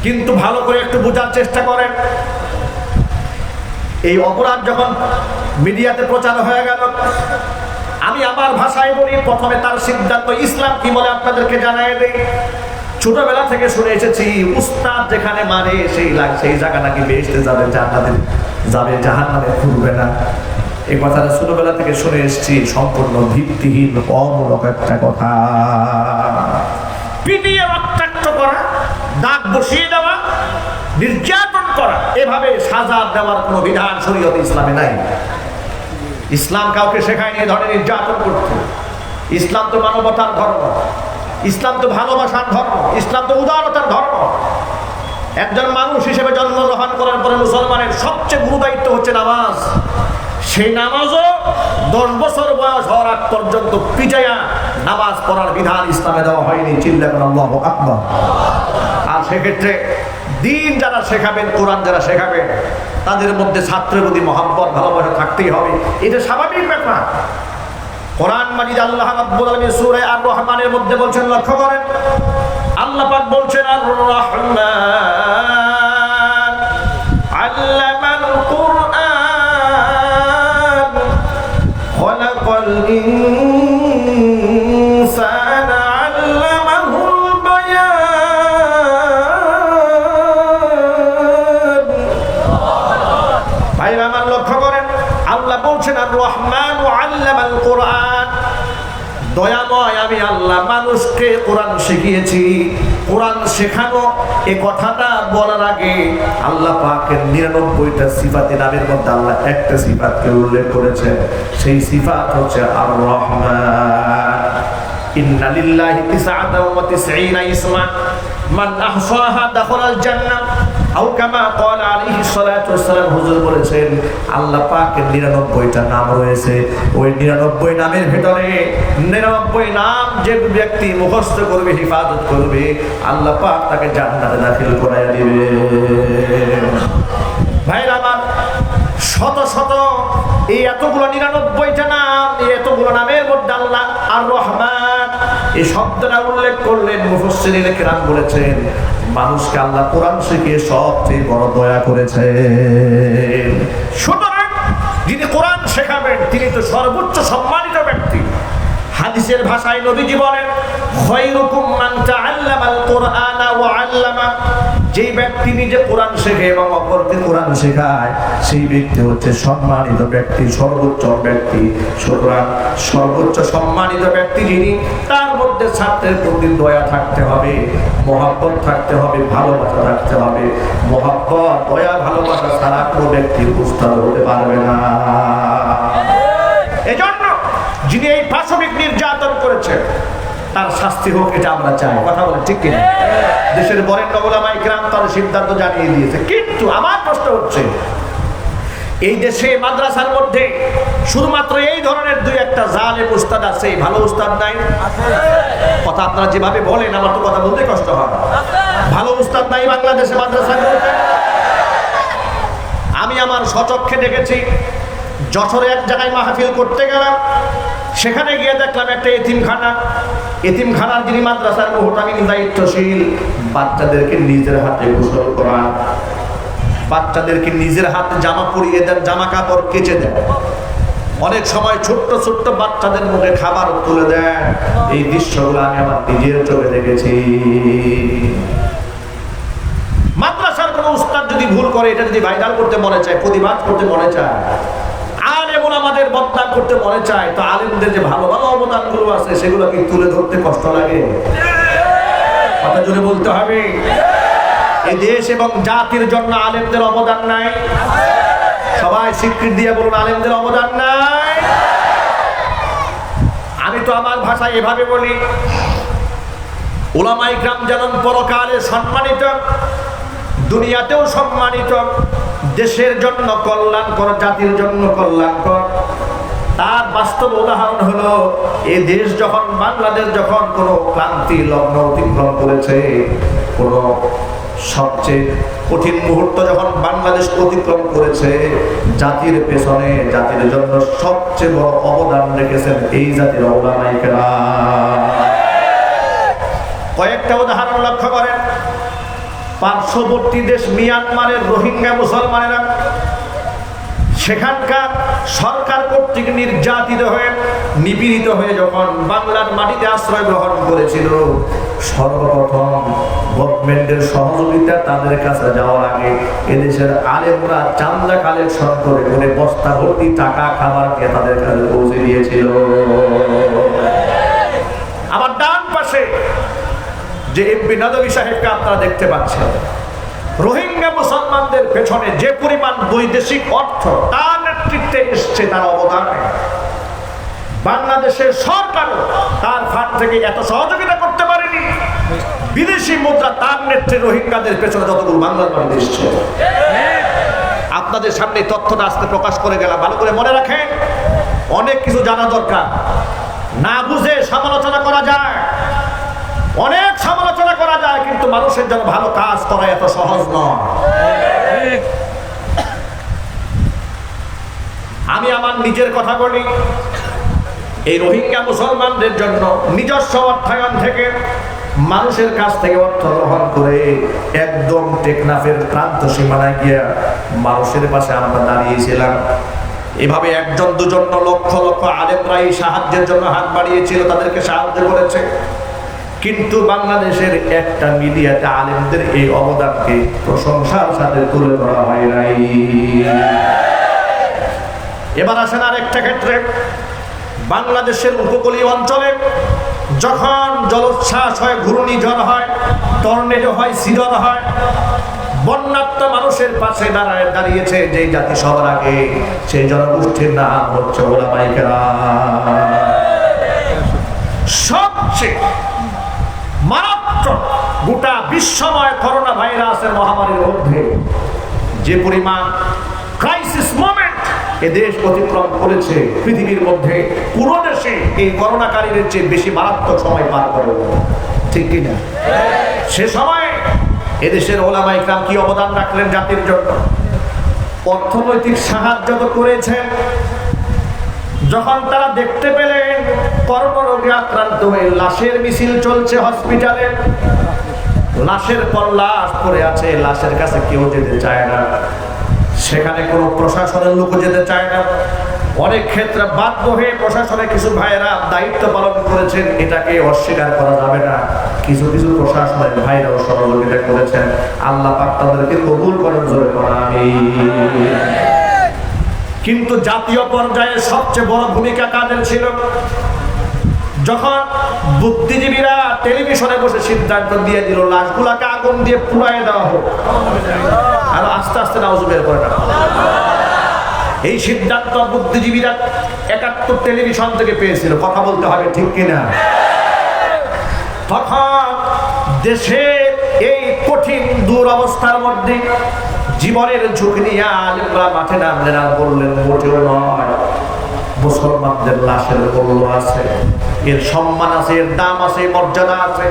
কিন্তু ভালো করে একটু বোঝার চেষ্টা করেন, এই অপরাধ যখন মিডিয়াতে প্রচার হয়ে গেল, আমি আমার ভাষায় বলি, প্রথমে তার সিদ্ধান্ত ইসলাম কি বলে আপনাদেরকে জানাই দেই। ছোটবেলা থেকে শুনে এসেছি, উস্তাদ যেখানে মারে সেই জায়গা নাকি বেহেশতে যাবে, জান্নাতে যাবে, জাহান্নামে ঘুরবে না। এই কথাটা ছোটবেলা থেকে শুনে এসেছি, সম্পূর্ণ ভিত্তিহীন অমূলক একটা কথা। পিটিয়ে রক্তাক্ত করা, দাগ বসিয়ে দেওয়া, নির্যাতন করা, এভাবে সাজা দেওয়ার কোনো বিধান শরীয়তে ইসলামে নাই। ইসলাম কাউকে শেখায়নি এ ধরনের নির্যাতন করতে। ইসলাম তো মানবতার ধর্ম, ইসলাম তো ভালোবাসার ধর্ম, ইসলাম তো উদারতার ধর্ম। একজন মানুষ হিসেবে জন্মগ্রহণ করার পরে মুসলমানের সবচেয়ে গুরু দায়িত্ব হচ্ছে নামাজ। সেই নামাজও 10 বছর বয়স হওয়ার আগ পর্যন্ত পিটাইয়া নামাজ পড়ার বিধান ইসলামে দেওয়া হয়নি। চিল্লাবেন আল্লাহু আকবার। আর সেক্ষেত্রে দিন যারা শেখাবেন, কোরআন যারা শেখাবেন, তাদের মধ্যে ছাত্রের প্রতি মহব্বত, ভালোবাসা থাকতেই হবে। এটা স্বাভাবিক ব্যাপার। কোরআন মাজিদ আল্লাহ রাব্বুল আলামিন সূরা আর রহমানের মধ্যে বলছেন, লক্ষ্য করেন, আল্লাহ পাক বলছেন, আর রহমান আল্লামাল কুরআন খালাকাল ইনসানা আল্লামাহুল বায়ান। ভাইরা আমার লক্ষ্য করেন, আল্লাহ বলছেন আর রহমান আল্লামাল কুরআন, দয়াময় আমি আল্লাহ মানুষকে কোরআন শিখিয়েছি। কোরআন শেখানো এ কথাটা বলার আগে আল্লাহ পাকের 99টা সিফাতের নামের মধ্যে আল্লাহ একটা সিফাতকে উল্লেখ করেছেন। সেই সিফাত হচ্ছে আর রহমান। ইন্না লিল্লাহি 99 ইসমান মান আহসাহা দাখালাল জান্নাহ। আও কামা ক্বালা আলাইহিস সালাতু ওয়াসসালাম, হুজুর বলেছেন আল্লাহ পাকের 99টা নাম রয়েছে। ওই 99 নামের ভিতরে 99 নাম যে ব্যক্তি মুখস্থ করবে, হিফাজত করবে, আল্লাহ পাক তাকে জান্নাতে দাখিল করায় দিবে। ভাইরা আমার, শত শত এই এতগুলো 99টা নাম, এই এতগুলো নামের মধ্যে আল্লাহ আর রহমান এই শব্দটা উল্লেখ করলেন। মুফাসসিরিনে কেরাম বলেছেন, মানুষকে আল্লাহ কোরআন শিখিয়ে সবচেয়ে বড় দয়া করেছেন। সুতরাং যিনি কোরআন শেখাবেন তিনি তো সর্বোচ্চ সম্মানিত ব্যক্তি। হাদিসের ভাষায় নবীজি বলেন, খায়রুকুম মান তাআল্লামাল কুরআনা ওয়া আল্লামা, যেই ব্যক্তি নিজে কোরআন শেখে এবং অপরকে কোরআন শেখায়, সেই ব্যক্তি হচ্ছে সম্মানিত ব্যক্তি, সর্বোচ্চ ব্যক্তি। সুতরাং সর্বোচ্চ সম্মানিত ব্যক্তি যিনি, তার মধ্যে ছাত্রের প্রতি দয়া থাকতে হবে, মহব্বত থাকতে হবে, ভালোবাসা থাকতে হবে। মহব্বত, দয়া, ভালোবাসা ছাড়া কোনো ব্যক্তি উস্তাদ হতে পারবে না। এজন্য যিনি এই পাশবিক নির্যাতন করেছেন তার শাস্তি হোক, এটা আমরা চাই। কথা বলে ঠিক কিনা? দেশের বরেণ্য উলামায়ে কেরাম তার সিদ্ধান্ত জানিয়ে দিয়েছে। কিন্তু আমার প্রশ্ন হচ্ছে, এই দেশে মাদ্রাসার মধ্যে শুধুমাত্র এই ধরনের দুই একটা জালেম উস্তাদ আছে, ভালো উস্তাদ নাই? কথা আপনারা যেভাবে বলেন, আমার তো কথা বলতে কষ্ট হয়। ভালো উস্তাদ নাই বাংলাদেশে মাদ্রাসাগুলোতে? আমি আমার স্বচক্ষে দেখেছি, যশোরে এক জায়গায় মাহফিল করতে গেলাম, সেখানে গিয়ে দেখলাম একটা এতিমখানা। এতিমখানার যিনি মাদ্রাসার মুহতামিম দায়িত্বশীল, বাচ্চাদেরকে নিজের হাতে গোসল করান, বাচ্চাদেরকে নিজের হাতে জামা পরিয়ে দেন, জামা কাপড় কেচে দেন, অনেক সময় ছোট্ট ছোট্ট বাচ্চাদের মুখে খাবার তুলে দেন। এই দৃশ্যগুলো আমি আমার নিজের চোখে দেখেছি। মাদ্রাসার কোনো উস্তাদ যদি ভুল করে, এটা যদি ভাইরাল করতে মনে চায়, প্রতিবাদ করতে মনে চায়, আলেম ওলামাদের বদনাম করতে মনে চায়, তো আলেমদের যে ভালো ভালো অবদানগুলো আছে সেগুলোকে তুলে ধরতে কষ্ট লাগে। কথা জুড়ে বলতে হবে, এই দেশ এবং জাতির জন্য আলেমদের অবদান নাই? সবাই স্বীকৃতি দিয়ে বলুন, আলেমদের অবদান নাই? আমি তো আমার ভাষায় এভাবে বলি, উলামায়ে কেরাম যেমন পরকালে সম্মানিত, দুনিয়াতেও সম্মানিত, দেশের জন্য কল্যাণকর, জাতির জন্য কল্যাণকর। তার বাস্তব উদাহরণ হলো, এই দেশ যখন, বাংলাদেশ যখন কোনো ক্লান্তি লগ্ন অতিক্রম করেছে, কোনো সবচেয়ে কঠিন মুহূর্ত যখন বাংলাদেশ অতিক্রম করেছে, জাতির পেছনে, জাতির জন্য সবচেয়ে বড় অবদান রেখেছেন এই জাতির উলামায়ে কেরাম। কয়েকটা উদাহরণ লক্ষ্য করেন। পার্শ্ববর্তী দেশ মিয়ানমারের রোহিঙ্গা মুসলমানেরা সেখানকার সরকার কর্তৃক নির্যাতিত হয়ে, নিপীড়িত হয়ে যখন বাংলার মাটিতে আশ্রয় গ্রহণ করেছিল, সর্বপ্রথম গভর্নমেন্টের সহযোগিতা তাদের কাছে যাওয়ার আগে এদেশের আলেমরা চান্দা কালেকশন করে করে বস্তা ভর্তি টাকা, খাবার দিয়ে তাদের কাছে পৌঁছে দিয়েছিল। আবার ডান পাশে যে এমপি নদভী সাহেবকে আপনারা দেখতে পাচ্ছেন, রোহিঙ্গা মুসলমানদের পেছনে যে পরিমাণ বৈদেশিক অর্থ তার নেতৃত্বে এসছে, তার অবদানে বাংলাদেশের সরকার তার ফান্ড থেকে এত সহযোগিতা করতে পারেনি। বিদেশি মুদ্রা তার নেতৃত্বে রোহিঙ্গাদের পেছনে যতগুলো বাংলার মানুষ এসছে। আপনাদের সামনে তথ্যটা আজকে প্রকাশ করে গেলাম, ভালো করে মনে রাখেন। অনেক কিছু জানা দরকার, না বুঝে সমালোচনা করা যায়, অনেক সমালোচনা করা যায়, কিন্তু মানুষের জন্য ভালো কাজ করা এত সহজ নয়। আমি আমার নিজের কথা বলি, এই রোহিঙ্গা মুসলমানদের জন্য নিজস্ব অর্থায়ন থেকে, মানুষের কাছ থেকে অর্থ গ্রহণ করে একদম টেকনাফের প্রান্ত সীমানায় গিয়ে মানুষের পাশে আমরা দাঁড়িয়েছিলাম। এভাবে একজন দুজন লক্ষ লক্ষ আলেমরা এই সাহায্যের জন্য হাত বাড়িয়েছিল, তাদেরকে সাহায্য করেছে। কিন্তু বাংলাদেশের একটা মিডিয়াতে আলেমদের এই অবদানকে প্রশংসার সাথে তুলে ধরা হয় নাই। এবার আসেন আরেকটা ক্ষেত্রে, বাংলাদেশের উপকূলীয় অঞ্চলে যখন জলোচ্ছ্বাস হয়, ঘূর্ণিঝড় হয়, টর্নেডো হয়, সিডর হয়, বন্যাত্ম মানুষের পাশে দাঁড়িয়েছে যে জাতি সবার আগে, সেই জনগোষ্ঠীর নাম হচ্ছে উলামায়ে কেরাম। সবচেয়ে মারাত্মক গোটা বিশ্বময় করোনা ভাইরাসের মহামারীর মধ্যে যে পরিমাণ ক্রাইসিস মোমেন্ট এ দেশ অতিক্রম করেছে, পৃথিবীর মধ্যে পুরো দেশে এই করোনাকারীদের চেয়ে বেশি মারাত্মক সময় পার করে, ঠিক কিনা? সে সময় এদেশের উলামায়ে কেরাম কি অবদান রাখলেন জাতির জন্য? অর্থনৈতিক সাহায্য তো করেছেন। যখন তারা দেখতে পেলেন কর্মরোগে আক্রান্ত হয়ে লাশের মিছিল চলছে হসপিটালে, লাশের পর লাশ পড়ে আছে, লাশের কাছে কেউ যেতে চায় না, সেখানে কোনো প্রশাসনের লোক যেতে চায় না, অনেক ক্ষেত্রে বাধ্য হয়ে প্রশাসনের কিছু ভাইয়েরা দায়িত্ব পালন করেছেন, এটাকে অস্বীকার করা যাবে না। কিছু কিছু প্রশাসনের ভাইরাও সহযোগিতা করেছেন, আল্লাহ পাক তাদেরকে কবুল করেন, জোরে বলেন আমিন। কিন্তু জাতীয় পর্যায়ে সবচেয়ে বড় ভূমিকা কাদের ছিল? যখন বুদ্ধিজীবীরা টেলিভিশনে বসে সিদ্ধান্ত দিয়ে দিল লাশগুলাকে আগুন দিয়ে পুড়ায় দেওয়া হোক, আর আস্তে আস্তে নাউজুবিল্লাহ করে না, এই সিদ্ধান্ত বুদ্ধিজীবীরা ৭১ টেলিভিশন থেকে পেয়েছিল, কথা বলতে হবে ঠিক কিনা? তখন দেশের এই কঠিন দুরবস্থার মধ্যে জীবনের ঝুঁকি নিয়ে আলেমরা মাঠে নামলেন আর বললেন, মোটেও নয়, মুসলমানদের লাশের মূল্য আছে, এর সম্মান আছে, এর দাম আছে, মর্যাদা আছে,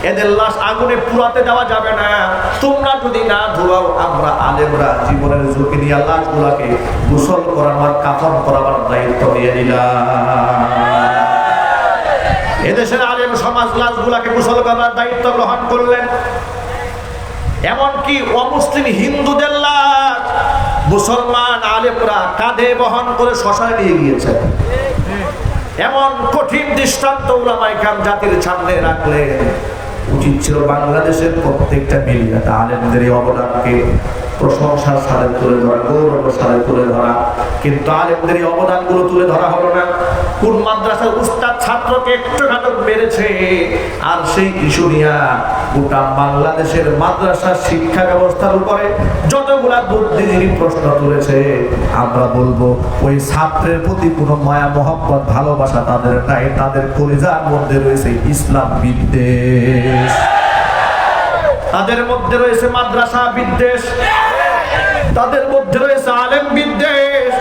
এদের লাশ আগুনে পুরাতে দেওয়া যাবে না। তোমরা যদি না ধুলাও, আমরা আলেমরা জীবনের ঝুঁকি নিয়ে লাশগুলাকে গোসল করাবার, কাফন করাবার দায়িত্ব নিয়ে নিলাম। এদেশের আলেম সমাজ লাশগুলাকে গোসল করার দায়িত্ব গ্রহণ করলেন। এমনকি অমুসলিম হিন্দুদের লাশ মুসলমান আলেমরা কাঁধে বহন করে শ্মশানে নিয়ে গিয়েছেন। এমন কঠিন দৃষ্টান্ত উলামায়ে কেরাম জাতির সামনে রাখলেন। উচিত ছিল বাংলাদেশের প্রত্যেকটা মিডিয়াতে আলেমদের এই অবদানকে প্রশংসার সাথে তুলে ধরা, গৌরবের সাথে তুলে ধরা, কিন্তু আলেমদের এই অবদানগুলো তুলে ধরা হলো না। কোন মাদ্রাসার উস্তাদ ছাত্রকে একটু ঘাতক মেরেছে, আর সেই ইস্যু নিয়ে গোটা বাংলাদেশের মাদ্রাসা শিক্ষা ব্যবস্থার উপরে যতগুলা বুদ্ধিজীবী প্রশ্ন তুলেছে, আমরা বলবো ওই ছাত্রের প্রতি কোনো মায়া মহব্বত ভালোবাসা তাদের নাই, তাদের কলিজার মধ্যে রয়েছে ইসলাম বিদ্বেষ, তাদের মধ্যে রয়েছে মাদ্রাসা বিদ্বেষ, তাদের মধ্যে রয়েছে আলেম বিদ্বেষ।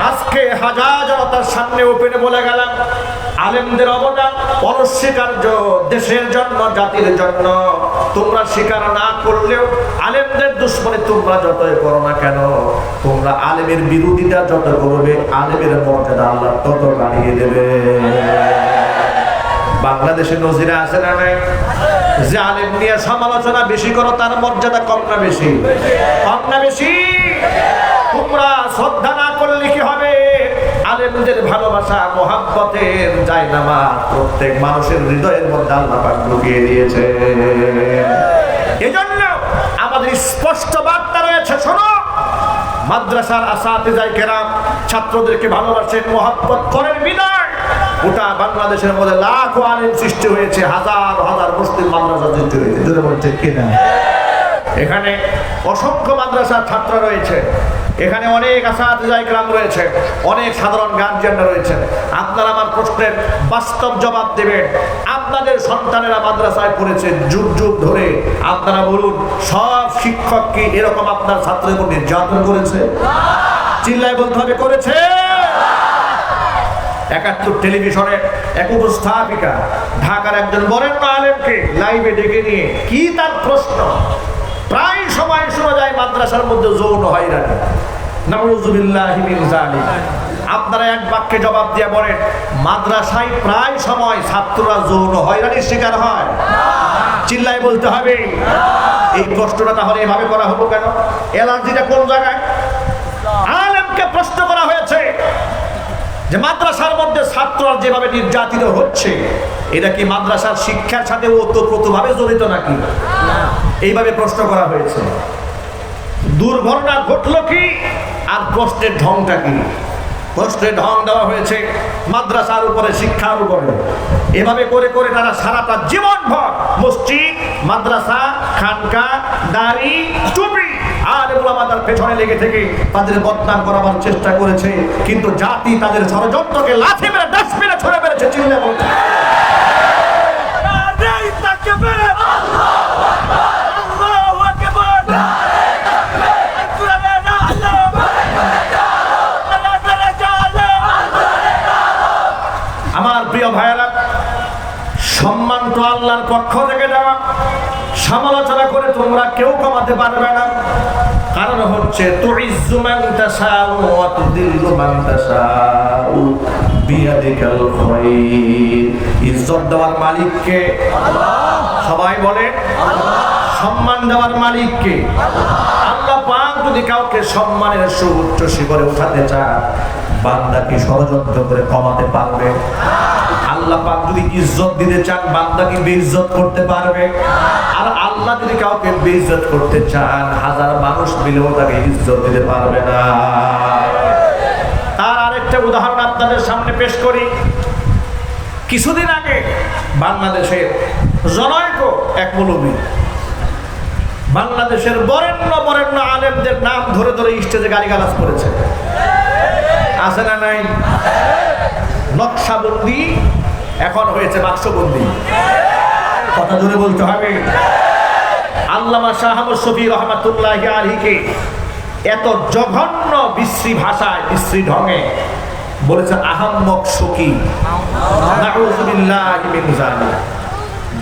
আজকে হাজার জনতার সামনে ওপেনে বলে গেলাম, আলেমদের অবদান অনস্বীকার্য, দেশের জন্য, জাতির জন্য। তোমরা স্বীকার না করলেও আলেমদের দুশ্মনী তোমরা যতই করো না কেন, তোমরা আলেমের বিরোধিতা যত করবে, আলেমের মর্যাদা আল্লাহ তত বাড়িয়ে দেবে। বাংলাদেশে নজিরা আছে না নাই? যে আলেম নিয়ে সমালোচনা বেশি করো, তার মর্যাদা কম না বেশি? কম না বেশি? তোমরা শ্রদ্ধা না করলে কি হবে? আলেমদের ভালোবাসা, মহাব্বতের জায়নামাজ প্রত্যেক মানুষের হৃদয়ের মধ্যে আল্লাহ পাক ঢুকিয়ে দিয়েছে। এজন্য আমাদের স্পষ্ট বার্তা রয়েছে, শোনো, মাদ্রাসার আসাতিজায়ে কেরাম ছাত্রদেরকে ভালোবাসেন, মহাব্বত করেন বিদায় গোটা বাংলাদেশের মধ্যে লাখো আলেম সৃষ্টি হয়েছে, হাজার হাজার মুসলিম মাদ্রাসা সৃষ্টি হয়েছে। যদি বলছে কিনা? এখানে অসংখ্য মাদ্রাসার ছাত্র রয়েছে, এখানে অনেক আসাতিজায়ে কেরাম রয়েছে, অনেক সাধারণ গার্জিয়ানরা রয়েছে। আপনারা আমার প্রশ্নের বাস্তব জবাব দেবেন। আপনাদের সন্তানেরা মাদ্রাসায় পড়েছে যুগ যুগ ধরে, আপনারা বলুন, সব শিক্ষক কি এরকম আপনার ছাত্রের উপর নির্যাতন করেছে? চিল্লায় বলতে হবে, করেছে? ৭১ টেলিভিশনে এক উপস্থাপিকা ঢাকার একজন বরেণ্য আলেমকে লাইভে ডেকে নিয়ে কি তার প্রশ্ন, প্রায় সময় শোনা যায় মাদ্রাসার মধ্যে যৌন হয়রানি, নাউযুবিল্লাহি মিন যালিক। আপনারা এক বাক্যে জবাব দিয়ে বলেন, মাদ্রাসায় প্রায় সময় ছাত্ররা যৌন হয়রানির শিকার হয়? চিল্লায় বলতে হবে। এই প্রশ্নটা তাহলে এভাবে করা হলো কেন? এলার্জিটা কোন জায়গায়? আলেমকে প্রশ্ন করা হয়েছে যে মাদ্রাসার মধ্যে ছাত্ররা যেভাবে নির্যাতিত হচ্ছে, এটা কি মাদ্রাসার শিক্ষার সাথে ওতপ্রোতভাবে জড়িত নাকি? এইভাবে প্রশ্ন করা হয়েছে। দুর্ঘটনা ঘটলো কি, আর প্রশ্নের ঢংটা কি? প্রশ্নের ঢং দেওয়া হয়েছে মাদ্রাসার উপরে, শিক্ষার উপরে। এভাবে করে করে তারা সারাটা জীবনভর মসজিদ, মাদ্রাসা, খানকা, দাড়ি, টুপি আর উলামাদের পেছনে লেগে থেকে তাদের বদনাম করাবার চেষ্টা করেছে, কিন্তু জাতি তাদের ষড়যন্ত্রকে লাথি মেরে ডাস্টবিনে ছুড়ে মেরেছে। চিল্লা বলতে আমার প্রিয় ভাইয়েরা, সম্মান তো আল্লাহর পক্ষ থেকে দেওয়া, সমালোচনা করে তোমরা কেউ কমাতে পারবে না। কারণ হচ্ছে তুইজ্জু মান তাশাউ ওয়া তুযিল্লু মান তাশাউ বিয়াদিকাল খায়র। ইজ্জত দেওয়ার মালিক কে? আল্লাহ। সবাই বলে আল্লাহ। সম্মান দেওয়ার মালিক কে? আল্লাহ। আল্লাহ পাক যদি কাউকে সম্মানের সুউচ্চ শিখরে উঠাতে চান, বান্দা কি ষড়যন্ত্র করে কমাতে পারবে? আল্লাহ পাক যদি ইজ্জত দিতে চান, বান্দা কি বেইজ্জত করতে পারবে? আর আল্লাহ যদি কাউকে বেইজ্জত করতে চান, হাজার মানুষ মিলেও তাকে ইজ্জত দিতে পারবে না। তার আরেকটা উদাহরণ আপনাদের সামনে পেশ করি। কিছুদিন আগে বাংলাদেশের জনৈক এক মৌলবী বাংলাদেশের বরেণ্য বরেণ্য আলেমদের নাম ধরে ধরে স্টেজে গালিগালাজ করেছে। আছে না নাই? নকশাবন্দি এখন হয়েছে বাক্সবন্দি। কথা ধরে বলতে হবে। আল্লামা শাহ আহমদ শফী রহমাতুল্লাহি আলাইহিকে এত জঘন্য বিশ্রী ভাষায়, বিশ্রী ঢঙে বলেছেন আহাম্মক শকি। নাউযুবিল্লাহি মিন যালিক।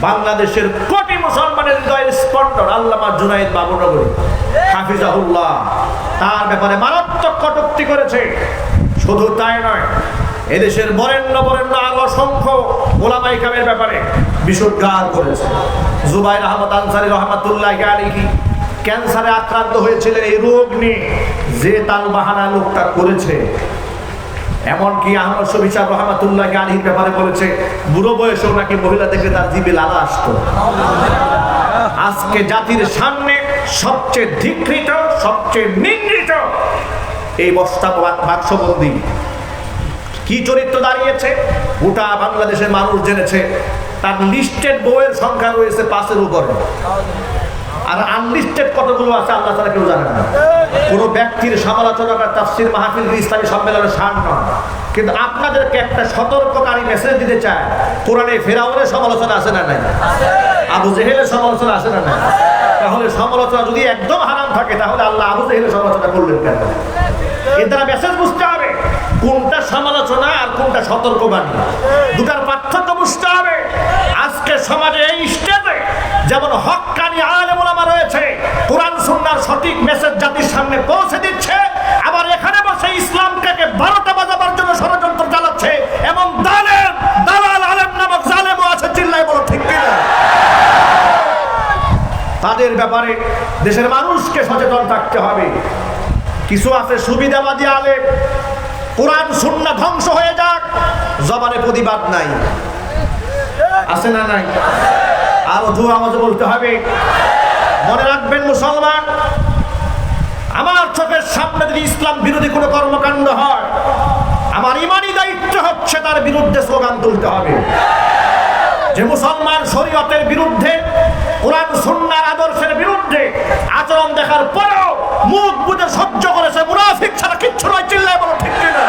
বাংলাদেশের কোটি মুসলমানের হৃদয়ের স্পন্দন আল্লামা জুনায়েদ বাবুনগরী হাফিজাহুল্লাহ তার ব্যাপারে মারাত্মক কটূক্তি করেছে। শুধু তাই নয়, এদেশের বরেণ্য বরেণ্য আরো অসংখ্য ওলামায়ে কেরামের ব্যাপারে বিশুদ্ধার করেছে। জুবাইর আহমদ আনসারী রহমাতুল্লাহি আলাইহি ক্যান্সারে আক্রান্ত হয়েছিলেন। এই রোগ নিয়ে যে তালবাহানা লোকটা করেছে, এমনকি আহমদ শফী সাহেব রহমাতুল্লাহি আলাইহির ব্যাপারে বলেছে বুড়ো বয়সেও নাকি মহিলা দেখলে তার জিভে লালা আসতো। আজকে জাতির সামনে সবচেয়ে ধিক্কৃত, সবচেয়ে নিন্দিত এই বাক্সবন্দি কি চরিত্র দাঁড়িয়েছে গোটা বাংলাদেশের মানুষ জেনেছে। তার লিস্টেড বইয়ের সংখ্যা রয়েছে 5-এর উপরে, আর আনলিস্টেড কতগুলো আছে আল্লাহ তাআলা কেউ জানেন না। কোনো ব্যক্তির সমালোচনা বা তাফসীর মাহফিল ইসলামী সম্মেলনের শান নয়, কিন্তু আপনাদেরকে একটা সতর্ককারী মেসেজ দিতে চায়। কোরআনে ফেরাউনের সমালোচনা আছে না নাই? আবু জেহেলের সমালোচনা আছে না নাই? তাহলে সমালোচনা যদি একদম হারাম থাকে, তাহলে আল্লাহ আবু জেহেলের সমালোচনা করলেন কেন? এর দ্বারা মেসেজ বুঝতে হবে কোনটা সমালোচনা আর কোনটা সতর্কবাণী, দুটার পার্থক্য বুঝতে হবে। আজকে সমাজে এই স্টেজে যেমন হক্কানি আলেম ওলামা রয়েছে, কোরআন সুন্নাহর সঠিক মেসেজ জাতির সামনে পৌঁছে দিচ্ছে, আবার এখানে বসে ইসলামকে 12টা বাজাবার জন্য ষড়যন্ত্র চালাচ্ছে এবং দালাল আলেম নামক জালেমও আছে। চিল্লায় বলো ঠিক কিনা? তাদের ব্যাপারে দেশের মানুষকে সচেতন থাকতে হবে। কিছু আছে সুবিধাবাদী আলেম, কোরআন সুন্নাহ ধ্বংস হয়ে যাক, জবানে প্রতিবাদ নাই। আছে না নাই? আরো জোর আওয়াজে বলতে হবে। মনে রাখবেন মুসলমান, আমার চোখের সামনে যদি ইসলাম বিরোধী কোনো কর্মকাণ্ড হয়, আমার ইমানি দায়িত্ব হচ্ছে তার বিরুদ্ধে স্লোগান তুলতে হবে। যে মুসলমান শরীয়তের বিরুদ্ধে, কোরআন সুন্নাহর আদর্শের বিরুদ্ধে আচরণ দেখার পরেও মুখ বুজে সহ্য করেছে, মুনাফিক ছাড়া কিচ্ছু নয়। চিল্লায় বলো ঠিক কিনা?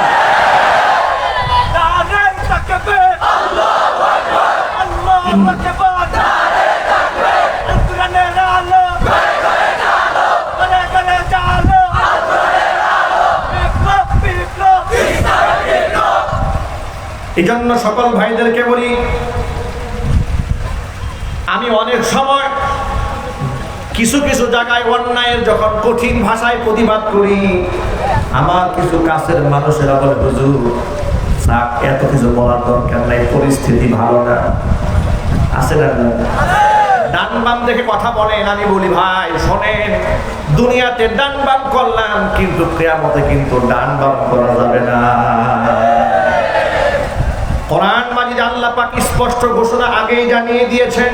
এই জন্য সকল ভাইদেরকে বলি, আমি অনেক সময় কিছু কিছু জায়গায় অন্যায়ের যখন কঠিন ভাষায় প্রতিবাদ করি, আমার কিছু কাছের মানুষেরা বলে হুজুর এত কিছু বলার দরকার নাই, পরিস্থিতি ভালো না। আছে না? ডান বাম দেখে কথা বলেন। আমি বলি ভাই শোনেন, দুনিয়াতে ডান বাম করলাম, কিন্তু কিয়ামতে কিন্তু ডান বাম করা যাবে না। কোরআন মাজিদ আল্লাহ পাক স্পষ্ট ঘোষণা আগেই জানিয়ে দিয়েছেন,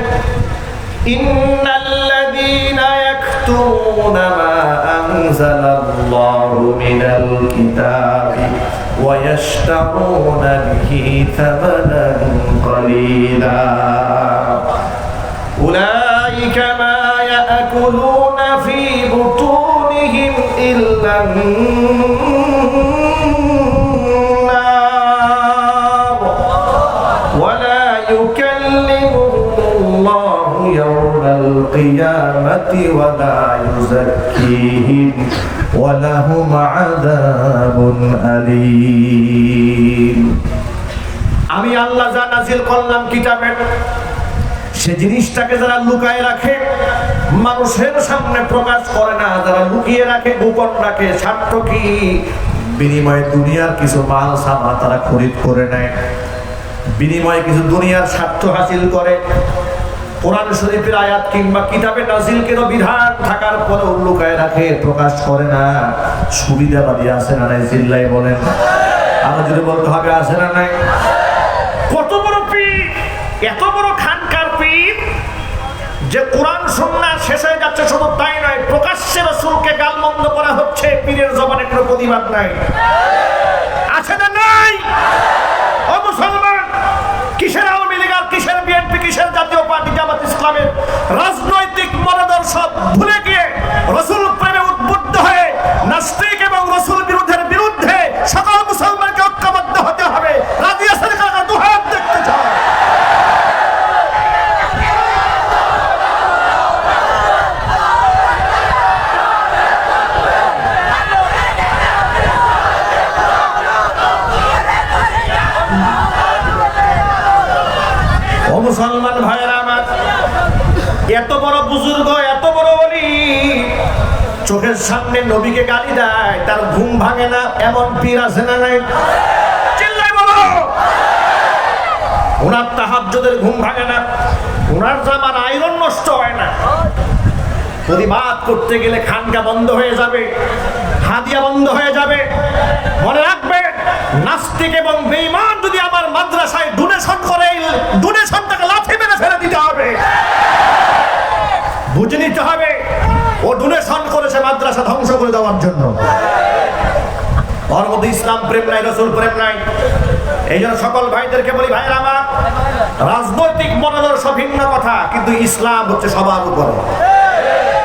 ইন্নাল্লাযীনা ইয়াকতুমুনা মা আনজালাল্লাহু মিনাল কিতাবি ওয়া ইয়াশতারুনা বিহি থামানান ক্বালীলা উলাইকা মা ইয়াকুলুনা ফী বুতুনিহিম ইল্লান القيامة ولا يزكيهم ولهم عذاب أليم। আমি আল্লাহ যা নাযিল করলাম কিতাবে, সে জিনিসটাকে যারা লুকায় রাখে, মানুষের সামনে প্রকাশ করে না, যারা লুকিয়ে রাখে, গোপন রাখে, স্বার্থ কি? বিনিময়ে দুনিয়ার কিছু মাল সামা তারা খরিদ করে নেয়, বিনিময়ে কিছু দুনিয়ার স্বার্থ হাসিল করে। কোরআন শরীফের আয়াত কিংবা কিতাবে নাজিলকের বিধান থাকার পরেও লুকায় রাখে, প্রকাশ করে না। সুবিধাবাদী আছে না নাই? চিল্লায় বলেন। আরো যদি বলতে হবে আছে না নাই? কত বড় পীর, এত বড় খানকার পীর যে কোরআন সুন্নাহ শেষ হয়ে যাচ্ছে। শুধু তাই নয়, প্রকাশ্যে রাসূলকে গালমন্দ করা হচ্ছে, পীরের জবানে কোনো প্রতিবাদ নাই। আছে না নাই? ও মুসলমান, কিসের আওয়ামী লীগ আর কিসের বিএনপি, কিসের জাতীয় পার্টি জামাত ইসলামের রাজনৈতিক মতাদর্শ ভুলে গিয়ে রাসূল প্রেমে উদ্বুদ্ধ হয়ে নাস্তিক এবং রাসূল বিরোধের বিরুদ্ধে সকল মুসলমানকে ঐক্যবদ্ধ হতে হবে। রাজি আছেন কাকা? দুহাত দেখতে চাই। ও মুসলমান ভাইয়েরা আমার, এত বড় বুজুর্গ, এত বড় ওলি চোখের সামনে নবীকে গালি দেয়, তার ঘুম ভাঙে না, এমন পীর আছে না নাই? চিল্লাই বলো। ওনার তাহাজ্জুদের ঘুম ভাঙে না, ওনার জামার আয়রন নষ্ট হয় না। প্রতিবাদ করতে গেলে খানকা বন্ধ হয়ে যাবে, হাদিয়া বন্ধ হয়ে যাবে। মনে রাখবেন, নাস্তিক এবং বেঈমান যদি আমার মাদ্রাসায় ডোনেশন করে, ডোনেশনটাকে লাথি মেরে ফেলে দিতে হবে। বুঝে নিতে হবে ও ডোনেশন করেছে মাদ্রাসা ধ্বংস করে দেওয়ার জন্য। ওর মধ্যে ইসলাম প্রেম নাই, রাসূল প্রেম নাই। এই জন্য সকল ভাইদেরকে বলি, ভাইরা আমার, রাজনৈতিক মতাদর্শ ভিন্ন কথা, কিন্তু ইসলাম হচ্ছে সবার উপরে।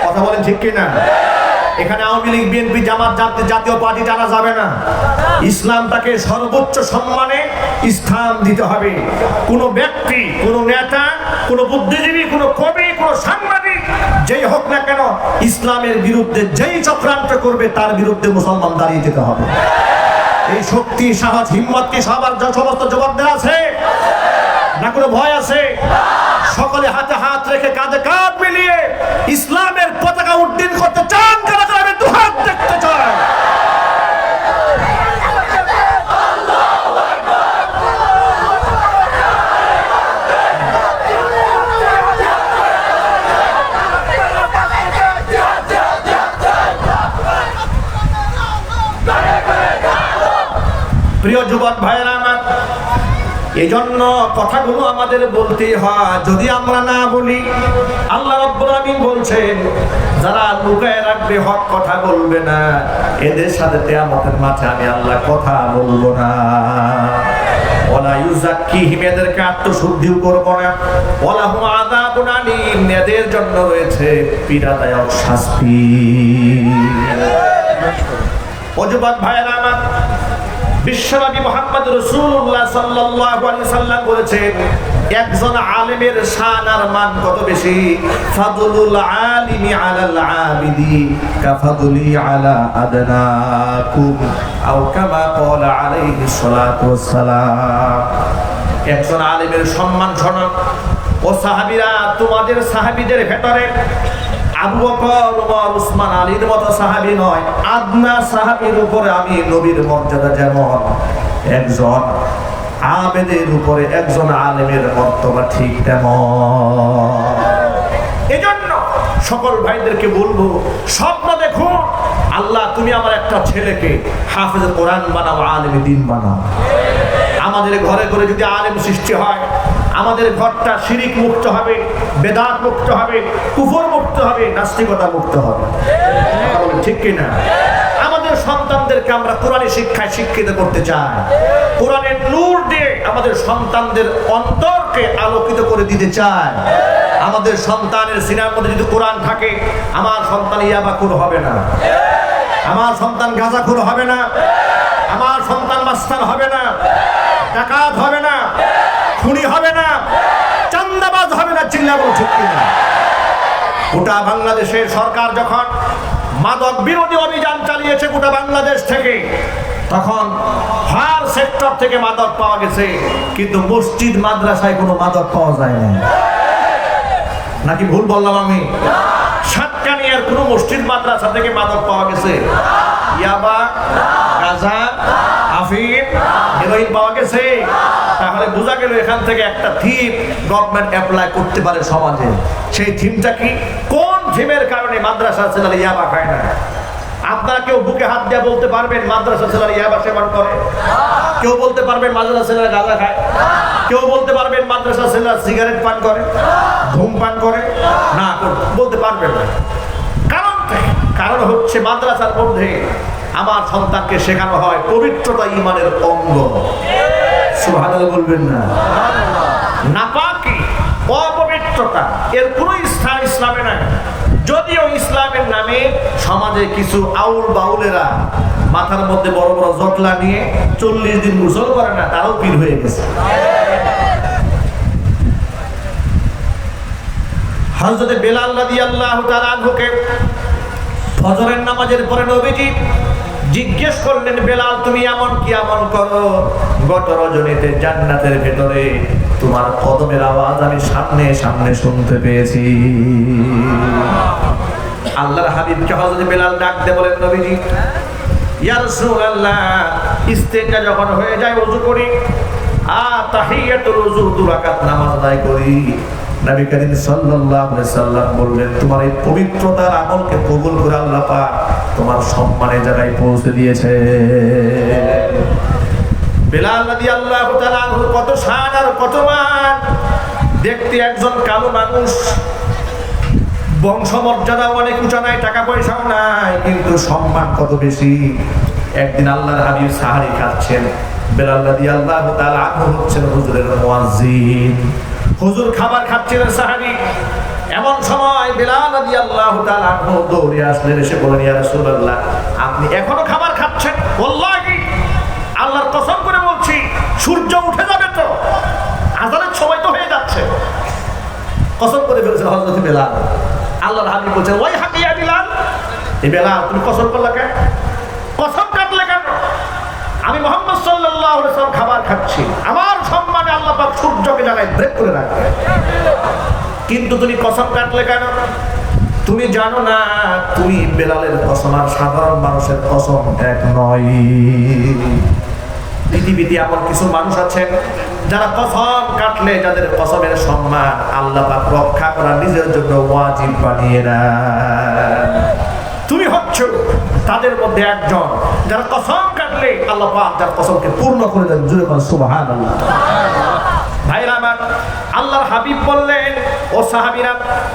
কথা বলেন ঠিক কিনা? এখানে আওয়ামী লীগ, বিএনপি, জামাত, জাতীয় পার্টি টানা যাবে না। ইসলামটাকে সর্বোচ্চ সম্মানে স্থান দিতে হবে। কোনো ব্যক্তি, কোনো নেতা, কোনো বুদ্ধিজীবী, কোনো কবি, কোনো সাংবাদিক যেই হোক না কেন, ইসলামের বিরুদ্ধে যেই চক্রান্ত করবে তার বিরুদ্ধে মুসলমান দাঁড়িয়ে যেতে হবে। এই শক্তি, সাহস, হিম্মত কি সবার সমস্ত জবাবদার আছে না? কোনো ভয় আছে? সকলে হাতে হাত রেখে কাঁধে কাঁধ মিলিয়ে ইসলামের পতাকা উড্ডীন করতে চান কারা কারা? আমি দুহাত দেখতে চাই। প্রিয় যুবক ভাইয়েরা আমার, এই জন্য কথাগুলো আমাদের বলতে হয়। যদি আমরা না বলি, আল্লাহ রাব্বুল আলামিন বলছেন, যারা লুকায় রাখবে, হক কথা বলবে না, এদের সাথে কিয়ামতের মাঠে আমি আল্লাহ কথা বলবো না। ওয়ালা ইউযাক্কিহিম, এদেরকে আত্মশুদ্ধিও করব না। ওয়ালাহুম আযাবুন আলীম, এদের জন্য রয়েছে পীড়াদায়ক শাস্তি। ও যুবক ভাইয়েরা আমার, বিশ্বনবী মুহাম্মদ রাসূলুল্লাহ সাল্লাল্লাহু আলাইহি সাল্লাম বলেছেন, একজন আলেমের শান আর মান কত বেশি। ফাদলুল আলিমি আলাল আবিদি কাফাদলি আলা আদনাকুম, আও কামা ক্বালা আলাইহিস সালাতু ওয়াস সালাম। একজন আলেমের সম্মান শোনো ও সাহাবীরা, তোমাদের সাহাবীদের ভেতরে আবু বকর, ওমর, উসমান, আলীর মতো সাহাবী নয়, আদনা সাহাবীর উপরে আমি নবীর মর্যাদা যেমন, একজন আবেদের উপরে একজন আলেমের মর্যাদা ঠিক তেমন। এজন্য সকল ভাইদেরকে বলবো, স্বপ্ন দেখুন, আল্লাহ তুমি আমার একটা ছেলেকে হাফেজ কোরআন বানাও, আলেম দ্বীন বানাও। আমাদের ঘরে ঘরে যদি আলেম সৃষ্টি হয়, আমাদের ঘরটা শিরিক মুক্ত হবে, বেদাত মুক্ত হবে, কুফর মুক্ত হবে, নাস্তিকতা মুক্ত হবে। ঠিক কিনা? আমাদের সন্তানদেরকে আমরা কোরআনী শিক্ষায় শিক্ষিত করতে চাই। কোরআনের নূর দিয়ে আমাদের সন্তানদের অন্তরকে আলোকিত করে দিতে চাই। আমাদের সন্তানের সিনার মধ্যে যদি কোরআন থাকে, আমার সন্তান ইয়াবাখোর হবে না, আমার সন্তান গাঁজাখোর হবে না, আমার সন্তান মাস্তান হবে না, ডাকাত হবে না, খুনি হবে না, চান্দাবাজ হবে না। চিল্লাবো ঠিক কিনা? গোটা বাংলাদেশের সরকার যখন মাদক বিরোধী অভিযান চালিয়েছে গোটা বাংলাদেশ থেকে, তখন হার সেক্টর থেকে মাদক পাওয়া গেছে, কিন্তু মসজিদ মাদ্রাসায় কোনো মাদক পাওয়া যায় না। নাকি ভুল বললাম আমি? সাতকানিয়ার কোনো মসজিদ মাদ্রাসা থেকে মাদক পাওয়া গেছে? ইয়াবা, গাঁজা, আফিম, হেরোইন পাওয়া গেছে? তাহলে বোঝা গেল এখান থেকে একটা থিম গভর্নমেন্ট অ্যাপ্লাই করতে পারে সমাজে। সেই থিমটা কি? কোন থিমের কারণে মাদ্রাসা ছেলেরা ইয়াবা খায় না, আপনারা কেউ বুকে হাত দিয়ে বলতে পারবেন মাদ্রাসা ছেলেরা ইয়াবা সেবন করে? কেউ বলতে পারবেন মাদ্রাসা ছেলেরা গাঁজা খায়? কেউ বলতে পারবেন মাদ্রাসা ছেলেরা সিগারেট পান করে, ধূমপান করে? না, বলতে পারবেন না। কারণ হচ্ছে মাদ্রাসার মধ্যে আমার সন্তানকে শেখানো হয় পবিত্রতা ঈমানের অঙ্গ। সুবহানাল্লাহ বলবেন না? নাপাকি, অপবিত্রতা এর কোনো স্থান ইসলামে নাই। যদিও ইসলামের নামে সমাজে কিছু আউল বাউলেরা মাথার মধ্যে বড় বড় জটলা নিয়ে 40 দিন গোসল করে না, তারাও পীর হয়ে গেছে। হযরত বেলাল রাদিয়াল্লাহু তাআলা আনহুকে ফজরের নামাজের পরে নবীজি জিজ্ঞেস করলেন, বেলাল তুমি এমন কি আমল করো গত রজনীতে জান্নাতের ভেতরে তোমার কদমের আওয়াজ আমি সামনে সামনে শুনতে পেয়েছি। আল্লাহর হাবিবকে হযরত বেলাল ডাক দিয়ে বলেন, নবীজি ইয়া রাসূলুল্লাহ, ইস্তেঞ্জা যখন হয়ে যায় ওযু করি, আর তাহিয়াতুল ওযু 2 রাকাত নামাজ আদায় করি। নবী করিম সাল্লাল্লাহু আলাইহি সাল্লাম বললেন, তোমার এই পবিত্রতার আমলকে কবুল করে আল্লাহ পাক তোমার সম্মানের জায়গায় পৌঁছে দিয়েছে। বেলাল রাদিয়াল্লাহু তাআলা আনহু কত শান আর কত মান! দেখতে একজন কালো মানুষ, বংশমর্যাদা অনেক উঁচা নাই, টাকা পয়সাও নাই, কিন্তু সম্মান কত বেশি। একদিন আল্লাহর হাবিব সাহারি খাচ্ছেন, বেলাল রাদিয়াল্লাহু তাআলা আনহু হচ্ছেন হুজুরের মুয়াজ্জিন। হুজুর খাবার খাচ্ছিলেন সাহারি, এমন সময় বেলাল রাদিয়াল্লাহু তাআলা আনহু দৌড়ে আসলেন, এসে বললেন, ইয়া রাসূলুল্লাহ আপনি এখনো খাবার খাচ্ছেন? ওয়াল্লাহি আল্লাহর কসম করে বলছি সূর্য উঠে যাবে তো, আযানের সময় তো হয়ে যাচ্ছে। কসম করে ফেলেছেন হযরত বেলাল। আল্লাহর হাবিব বলছেন, ওই হাকিয়া বেলাল, এই বেলাল তুমি কসম করলে কেন? কসম কাটলে কেন? আমি মুহাম্মদ সাল্লাল্লাহু আলাইহি ওয়াসাল্লাম খাবার খাচ্ছি, আমার সম্মানে আল্লাহ পাক সূর্যকে জায়গায় ব্রেক করে রাখবে, কিন্তু তুমি কসম কাটলে কেন? তুমি জানো না তুমি বেলালের কসম আর সাধারণ মানুষের কসম এক নয়। পৃথিবীতে এমন কিছু মানুষ আছেন যারা কসম কাটলে যাদের কসমের সম্মান আল্লাহ পাক রক্ষা করা নিজের জন্য ওয়াজিব বানিয়ে নেন। তুমি হচ্ছ তাদের মধ্যে একজন যারা কসম কাটলে আল্লাহ পাক তার কসমকে পূর্ণ করে দেন। জোরে বলেন সুবহানাল্লাহ। ভাইরা আমার, আল্লাহর হাবিব বললেন, ও সাহাবীরা,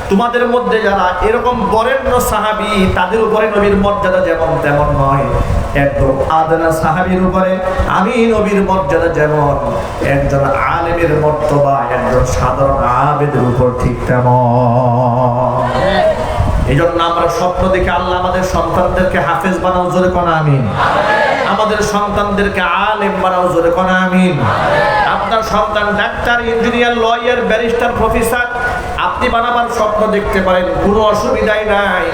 তোমাদের মধ্যে যারা এরকম বরেণ্য সাহাবী তাদের উপরে নবীর মর্যাদা যেমন তেমন নয়, একদম আদনা সাহাবীর উপরে আমি নবীর মর্যাদা যেমন, একজন আলেমের মর্তবা একজন সাধারণ আবেদের উপর ঠিক তেমন। এই জন্য আমরা স্বপ্ন দেখে আল্লাহ আমাদের সন্তানদেরকে হাফেজ বানাও, জোরে কোন আমিন। আমাদের সন্তানদেরকে আলেম বানাও, জোরে কোন আমিন। আপনার সন্তান doctor, engineer, lawyer, barrister, professor আপনি বানাবার স্বপ্ন দেখতে পারেন, কোনো অসুবিধাই নাই।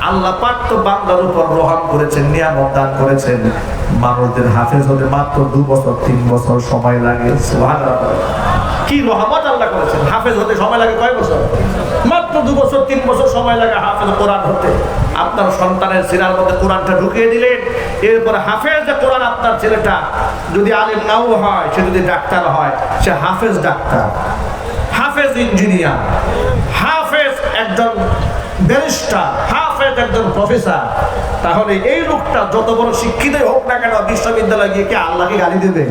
আল্লাহ পাক তো বান্দার উপর রহম করেছেন, নিয়ামত দান করেছেন। মানুষদের হাফেজ হতে মাত্র 2 বছর 3 বছর সময় লাগে। সুবহানাল্লাহ, কি রহমত আল্লাহ করেছেন! হাফেজ হতে সময় লাগে কয় বছর? মাত্র 2 বছর 3 বছর সময় লাগে হাফেজ কোরআন হতে। আপনার সন্তানের সিনার মধ্যে কোরআনটা ঢুকিয়ে দিলেন, এরপরে হাফেজ কোরআন আপনার ছেলেটা যদি আলেম নাও হয়, সে যদি ডাক্তার হয়, সে হাফেজ ডাক্তার, হাফেজ ইঞ্জিনিয়ার, হাফেজ একজন ব্যারিস্টার, হাফেজ একজন প্রফেসর। তাহলে এই লোকটা যত বড় শিক্ষিতই হোক না কেন, বিশ্ববিদ্যালয়ে গিয়ে কি আল্লাহকে গালি দেবে?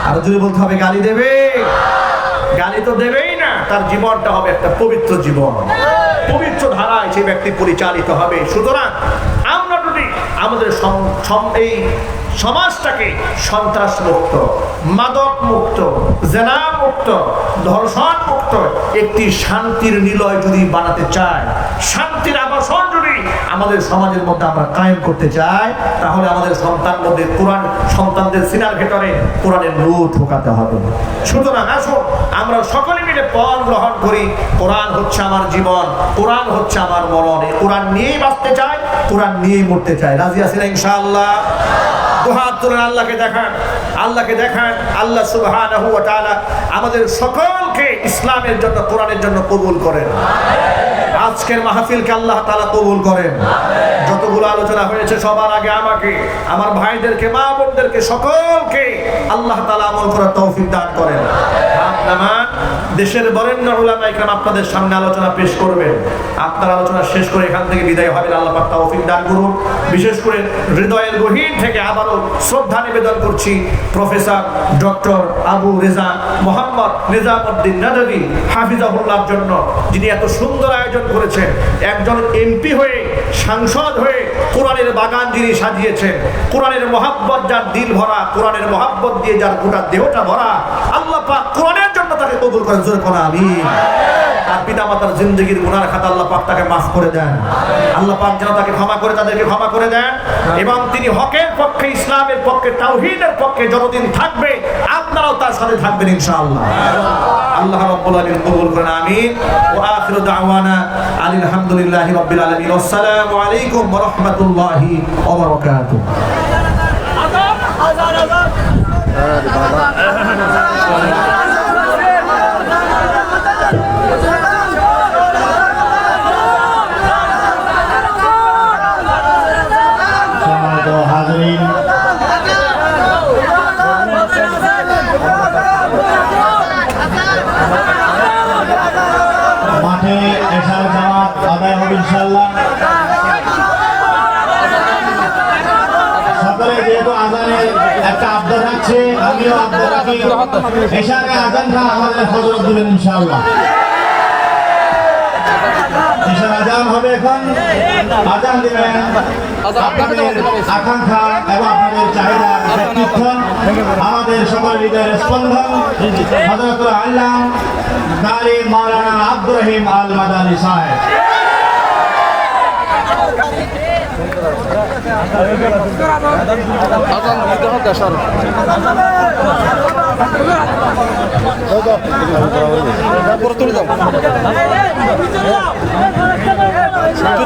আরো যদি বলতে হবে গালি দেবে? গালি তো দেবেই না। তার জীবনটা হবে একটা পবিত্র জীবন, পবিত্র ধারায় সেই ব্যক্তি পরিচালিত হবে। সুতরাং আমরা যদি আমাদের এই সমাজটাকে সন্ত্রাস মুক্ত, মাদক মুক্ত, জেনা মুক্ত, ধর্ষণ মুক্ত একটি শান্তির নিলয় যদি বানাতে চাই, শান্তির আবাসন যদি আমাদের সমাজের মধ্যে আমরা কায়েম করতে চাই, তাহলে আমাদের সন্তানদের সিনার ভেতরে কোরআনের নূর ঢোকাতে হবে। সুতরাং আসুন আমরা সকলে মিলে পণ গ্রহণ করি। কোরআন হচ্ছে আমার জীবন, কোরআন হচ্ছে আমার মরণ। কোরআন নিয়েই বাঁচতে চাই, কোরআন নিয়েই মরতে চাই। রাজি আছেন ইনশাআল্লাহ? দুহাত তুলেন, আল্লাহকে দেখান, আল্লাহকে দেখান। আল্লাহ সুবহানাহু ওয়া তাআলা আমাদের সকলকে ইসলামের জন্য, কোরআনের জন্য কবুল করেন। আজকের মাহফিলকে আল্লাহ তাআলা কবুল করেন। যতগুলো আলোচনা হয়েছে সবার আগে আমাকে, আমার ভাইদেরকে, মা বোনদেরকে সকলকে আল্লাহ তাআলা আমল করার তৌফিক দান করেন। হাত নামান। দেশের বরেণ্য উলামায়ে কেরাম আপনাদের সামনে আলোচনা পেশ করবেন। আপনার আলোচনা শেষ করে এখান থেকে বিদায় হবেন। আল্লাহ পাক তৌফিক দান করুন। বিশেষ করে হৃদয়ের গহীন থেকে আবারও শ্রদ্ধা নিবেদন করছি প্রফেসর ডক্টর আবু রেজা মোহাম্মদ নিজামউদ্দিন নদভী হাফিজাহুল্লাহর জন্য, যিনি এত সুন্দর আয়োজন করেছেন। একজন এমপি হয়ে, সাংসদ হয়ে কোরআনের বাগান যিনি সাজিয়েছেন, কোরআনের মহাব্বত যার দিল ভরা, কোরআনের মহাব্বত দিয়ে যার গোটা দেহটা ভরা, আল্লাহ পাক কোরআনের জন্য তাকে কবুল করেন। জোরে কোন আমিন। তার পিতা মাতার জিন্দগির গুনার খাতা আল্লাহ পাক তাকে মাফ করে দেন। আল্লাহ পাক যেন তাকে ক্ষমা করে, তাদেরকে ক্ষমা করে দেন। এবং তিনি হকের পক্ষে, ইসলামের পক্ষে, তাওহীদের পক্ষে যতদিন থাকবে আপনারাও তার সাথে থাকবেন ইনশাআল্লাহ। আল্লাহ রাব্বুল আলামিন কবুল করেন। আমিন। ওয়া আখিরু দাওয়ানা আলহামদুলিল্লাহি রাব্বিল আলামিন। আসসালামু আলাইকুম ওয়া রাহমাতুল্লাহি ওয়া বারাকাতুহু। হাজরিন, মাঠে এশার জামাত আদায় হবে ইনশাআল্লাহ। সকলে যেহেতু আজানের একটা আবদার রাখছে, আমিও আবদার রাখি, এশারে আজানটা আমাদের হযরত দিবেন ইনশাআল্লাহ। এশার আজান হবে এখন, আজান দিবেন আপনাদের আকাঙ্ক্ষা এবং আপনাদের চাহিদা ব্যক্তিত্ব, আমাদের সকল হৃদয়ের স্পন্দন হযরত আল্লাহ কারি মাওলানা আব্দুর রহিম আল মাদানী সাহেব।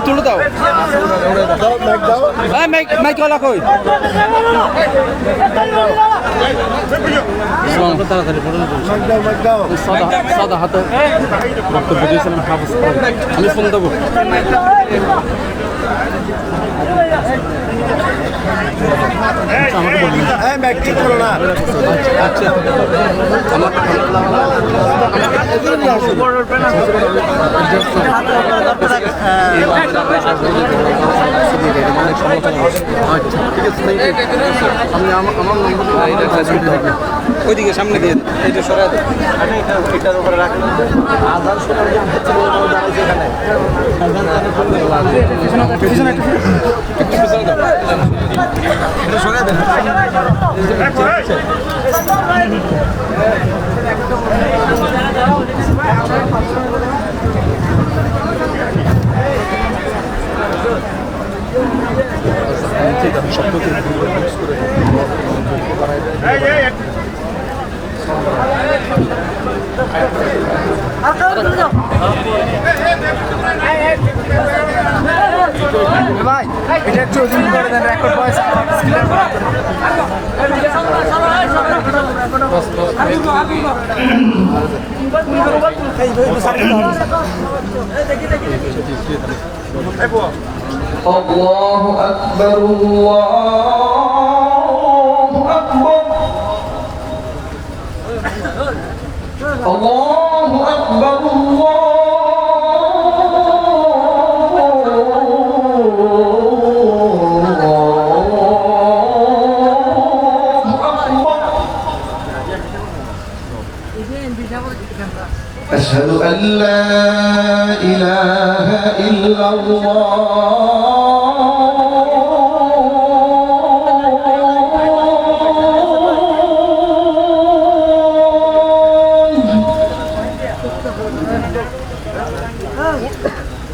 তুলে দাও, মাইক ওলা কই সাদা হাতে বক্তব্য দিয়েছিলাম হাফিজ, আমি ফোন দেবো। আমাকে বলুন আচ্ছা, ওইদিকে সামনে দিয়ে এইটা সরাই দেয়, এটার উপরে রাখেন। আধার শোনার ভাই এটা একটু জুম করে দেন, রেকর্ড ভয়েস الله أكبر الله أكبر الله أكبر أشهد أن لا إله إلا الله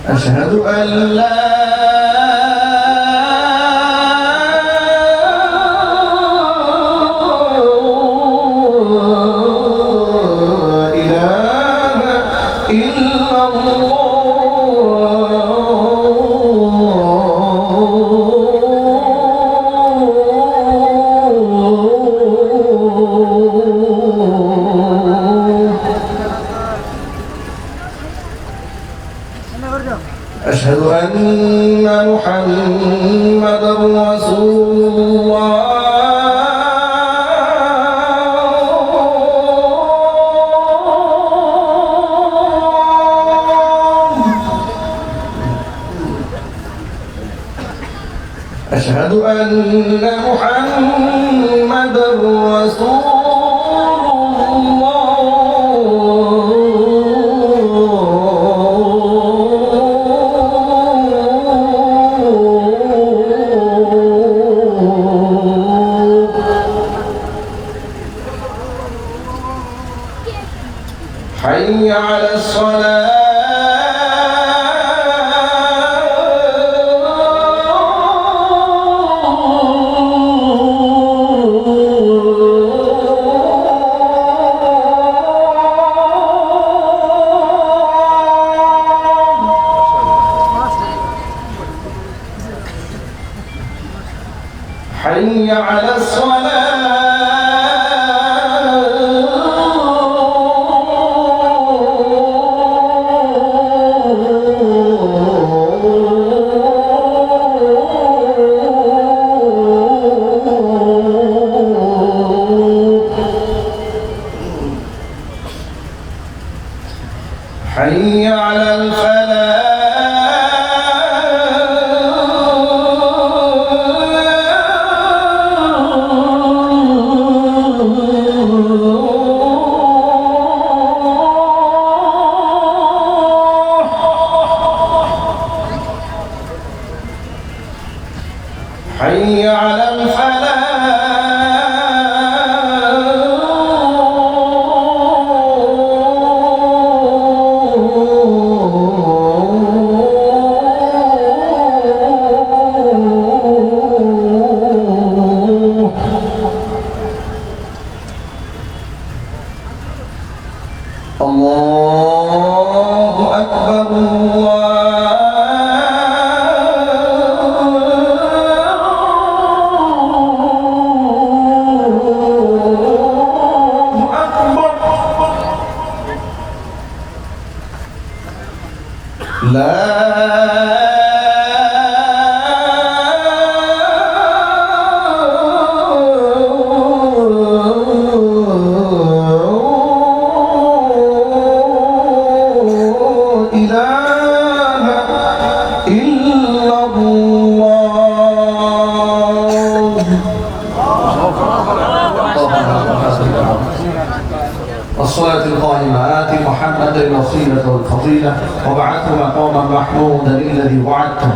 أشهد أن لا أشهد أن محمدا رسول الله أشهد أن محمدا رسول حي على الصلاة حي على الصلاة حي على الفلاح حي على الفلاح الله أكبر الله أكبر لا إله إلا الله الصلاة القائمة آت محمد الوسيلة والفضيلة وابعثه مقاما محمودا الذي وعدته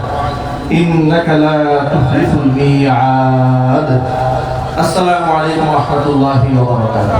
إنك لا تخلف الميعاد. السلام عليكم ورحمة الله وبركاته.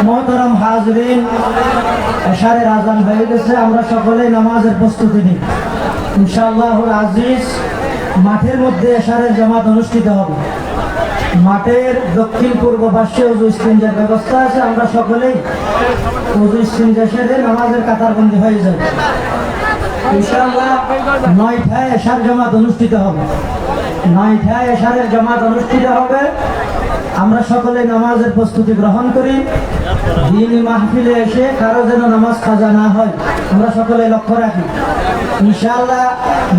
मोहतरम हाजरीन एशारेर आजान হয়ে গেছে আমরা সকলেই নামাজের প্রস্তুতি নিই ইনশাআল্লাহুল আজিজ মাঠের মধ্যে এশারের জামাত অনুষ্ঠিত হবে মাঠের দক্ষিণ পূর্ব পাশে ওযু ইস্তিনজার ব্যবস্থা আছে আমরা সকলেই ওযু ইস্তিনজা সেরে নামাজের কাতারবন্দি হয়ে যাবে ইনশাআল্লাহ 9টায় এশার জামাত অনুষ্ঠিত হবে 9টায় এশারের জামাত অনুষ্ঠিত হবে আমরা সকলে নামাজের প্রস্তুতি গ্রহণ করি দ্বীনি মাহফিলে এসে কারো যেন নামাজ কাজা না হয় আমরা সকলে লক্ষ্য রাখি ইনশাআল্লাহ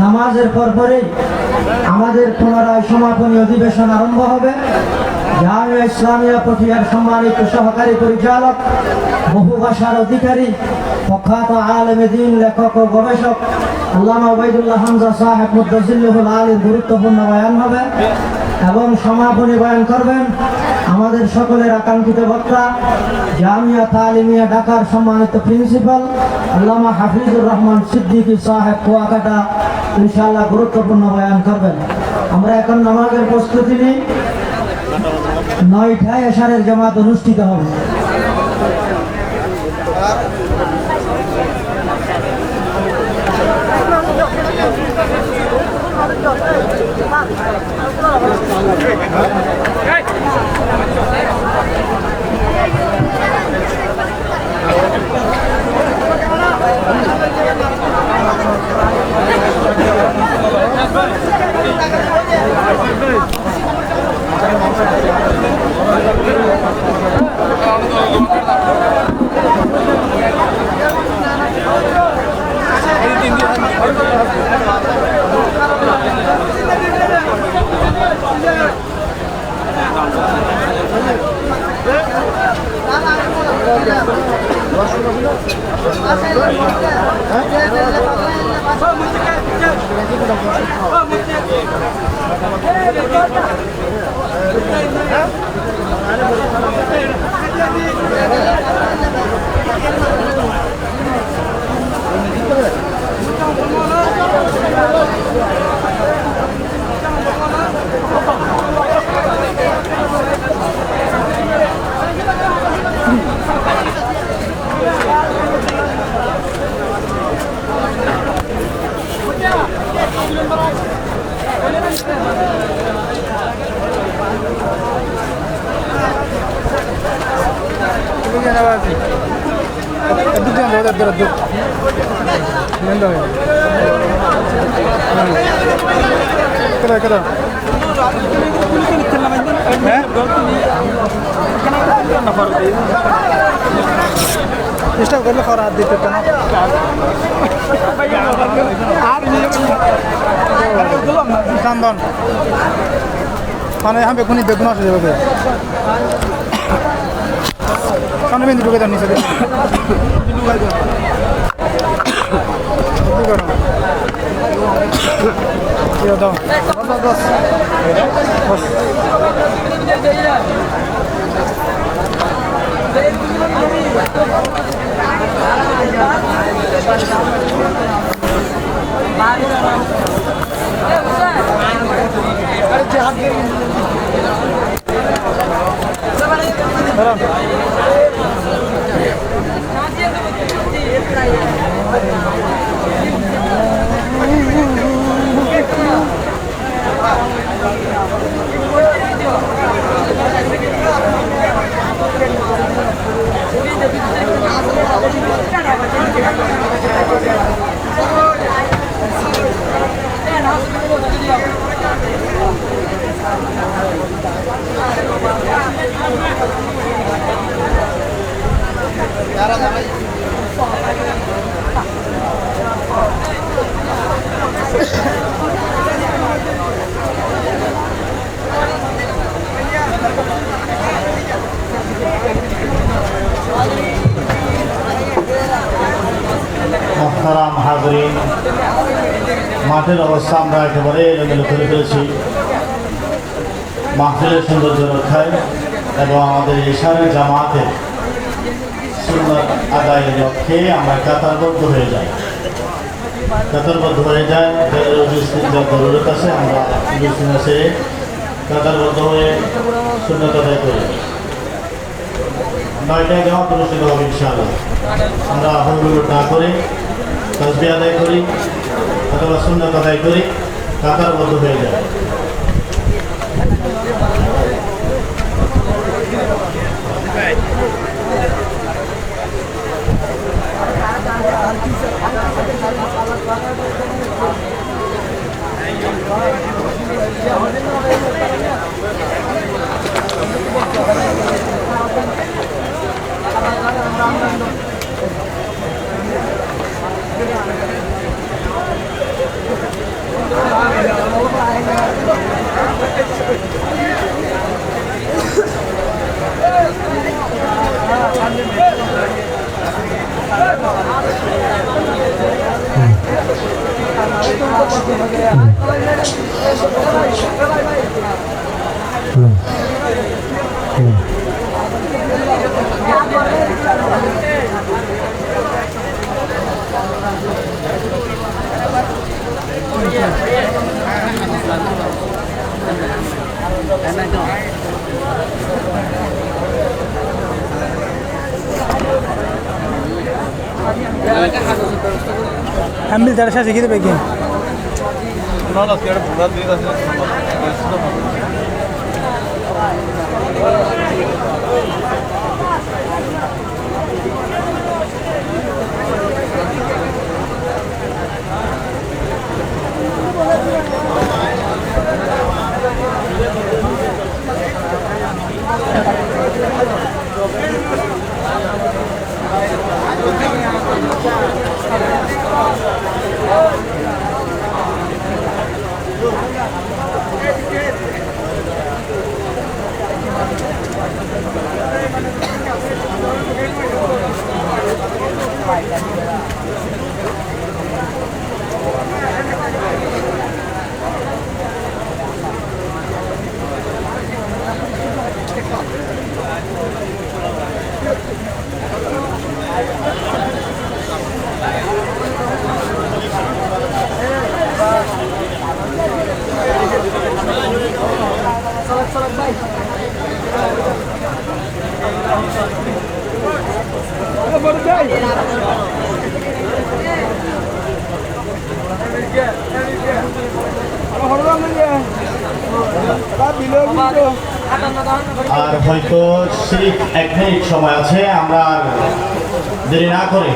নামাজের পরপরই আমাদের পুনরায় সমাপনী অধিবেশন আরম্ভ হবে জামিয়া ইসলামিয়া পটিয়ার সম্মানিত সহকারী পরিচালক বহু ভাষার অধিকারী প্রখ্যাত আলেম দ্বীন লেখক ও গবেষক আল্লামা ওবাইদুল্লাহ হামজা সাহেব মুদ্দাজিল্লুহুল আলীর গুরুত্বপূর্ণ বয়ান হবে এবং সমাপনী বয়ান করবেন আমাদের সকলের আকাঙ্ক্ষিত বক্তা জামিয়া তালিমিয়া ঢাকার সম্মানিত প্রিন্সিপাল আল্লামা হাফিজুর রহমান সিদ্দিকী সাহেব কুয়াকাটা ইনশাআল্লাহ গুরুত্বপূর্ণ বয়ান করবেন আমরা এখন নামাজের প্রস্তুতি নিই 9টায় এশারের জামাত অনুষ্ঠিত হবে চেষ্টা করলে খাওয়ার হাত দিতে না কান্দন মানে এখন বেগুনি বেগুন আসে যাবে কারণ বিন্দু ঢুকে দেন নিচে দাও মোহতারাম হাজরিন, মাঠের অবস্থা আমরা একেবারে এলোমেলো করে ফেলেছি মাহফিলের সৌন্দর্য রক্ষায় এবং আমাদের ইশারের জামাতে সুন্নাত আদায়ের লক্ষ্যে আমরা কাতারবদ্ধ হয়ে যাই। জরুরত আছে, আমরা এসে কাতারবদ্ধ হয়ে সুন্নাত আদায় করি। 9টায় জামাত অনুষ্ঠিত হবে ইনশাআল্লাহ। আমরা হলুদ না করে তাসবিহ আদায় করি অথবা সুন্নাত আদায় করি, কাতারবদ্ধ হয়ে যায়। Ambil dari saya segitu bagian. আর হয়তো সিরিফ 1 মিনিট সময় আছে, আমরা আর দেরি না করে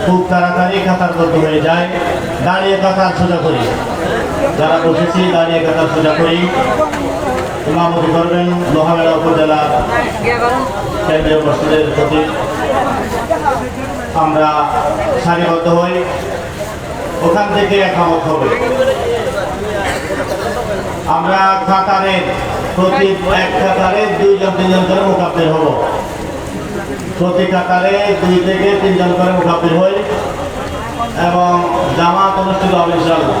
খুব তাড়াতাড়ি কাতারবদ্ধ হয়ে যায়, দাঁড়িয়ে কাতার সোজা করি। যারা বসেছি দাঁড়িয়ে কাতার সোজা করি। ইমামতি করবেন লোহামেলা উপজেলা কেন্দ্রীয় মসজিদের প্রতি। আমরা সারিবদ্ধ হই, ওখান থেকে একামত হবে। আমরা কাতারের প্রতি এক কাতারে 2-3 করে মুকাব্বির হব। প্রতি কাতারে 2 থেকে 3 জন করে মুকাব্বির হই এবং জামাত অনুষ্ঠিত হবে ইনশাআল্লাহ।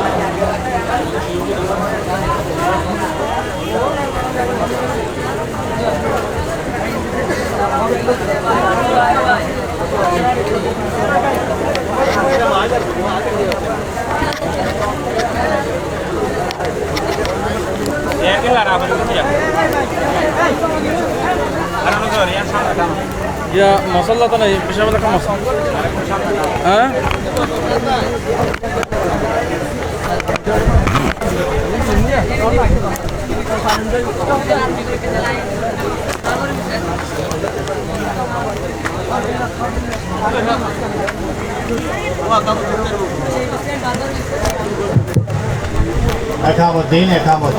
Ya masalah tu ni bisa macam masalah. Hah? একামত।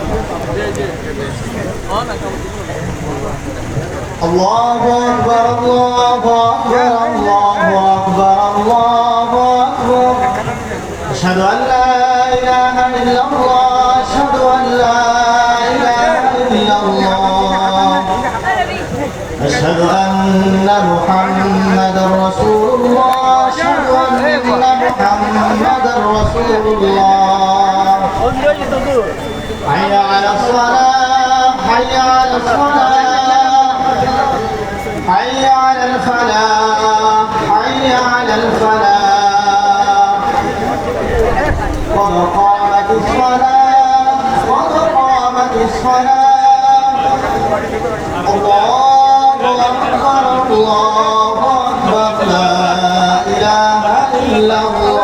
الله أكبر الله أكبر الله أكبر الله أكبر أشهد أن لا إله إلا الله أشهد أن لا إله إلا الله أشهد أن محمدا رسول الله أشهد أن محمدا رسول الله حي على الصلاة حي على الصلاة حي على الفلاح حي على الفلاح قد قامت الصلاة قد قامت الصلاة الله أكبر الله أكبر لا إله إلا الله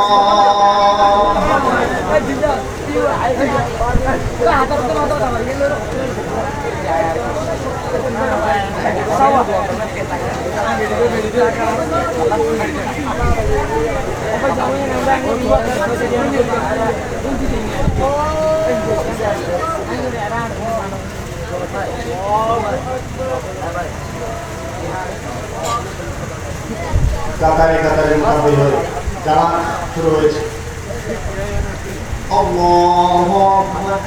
কাতারে কাতারে মুকাব্বির হয়ে যারা শুরু হয়েছে। আল্লাহু আকবার।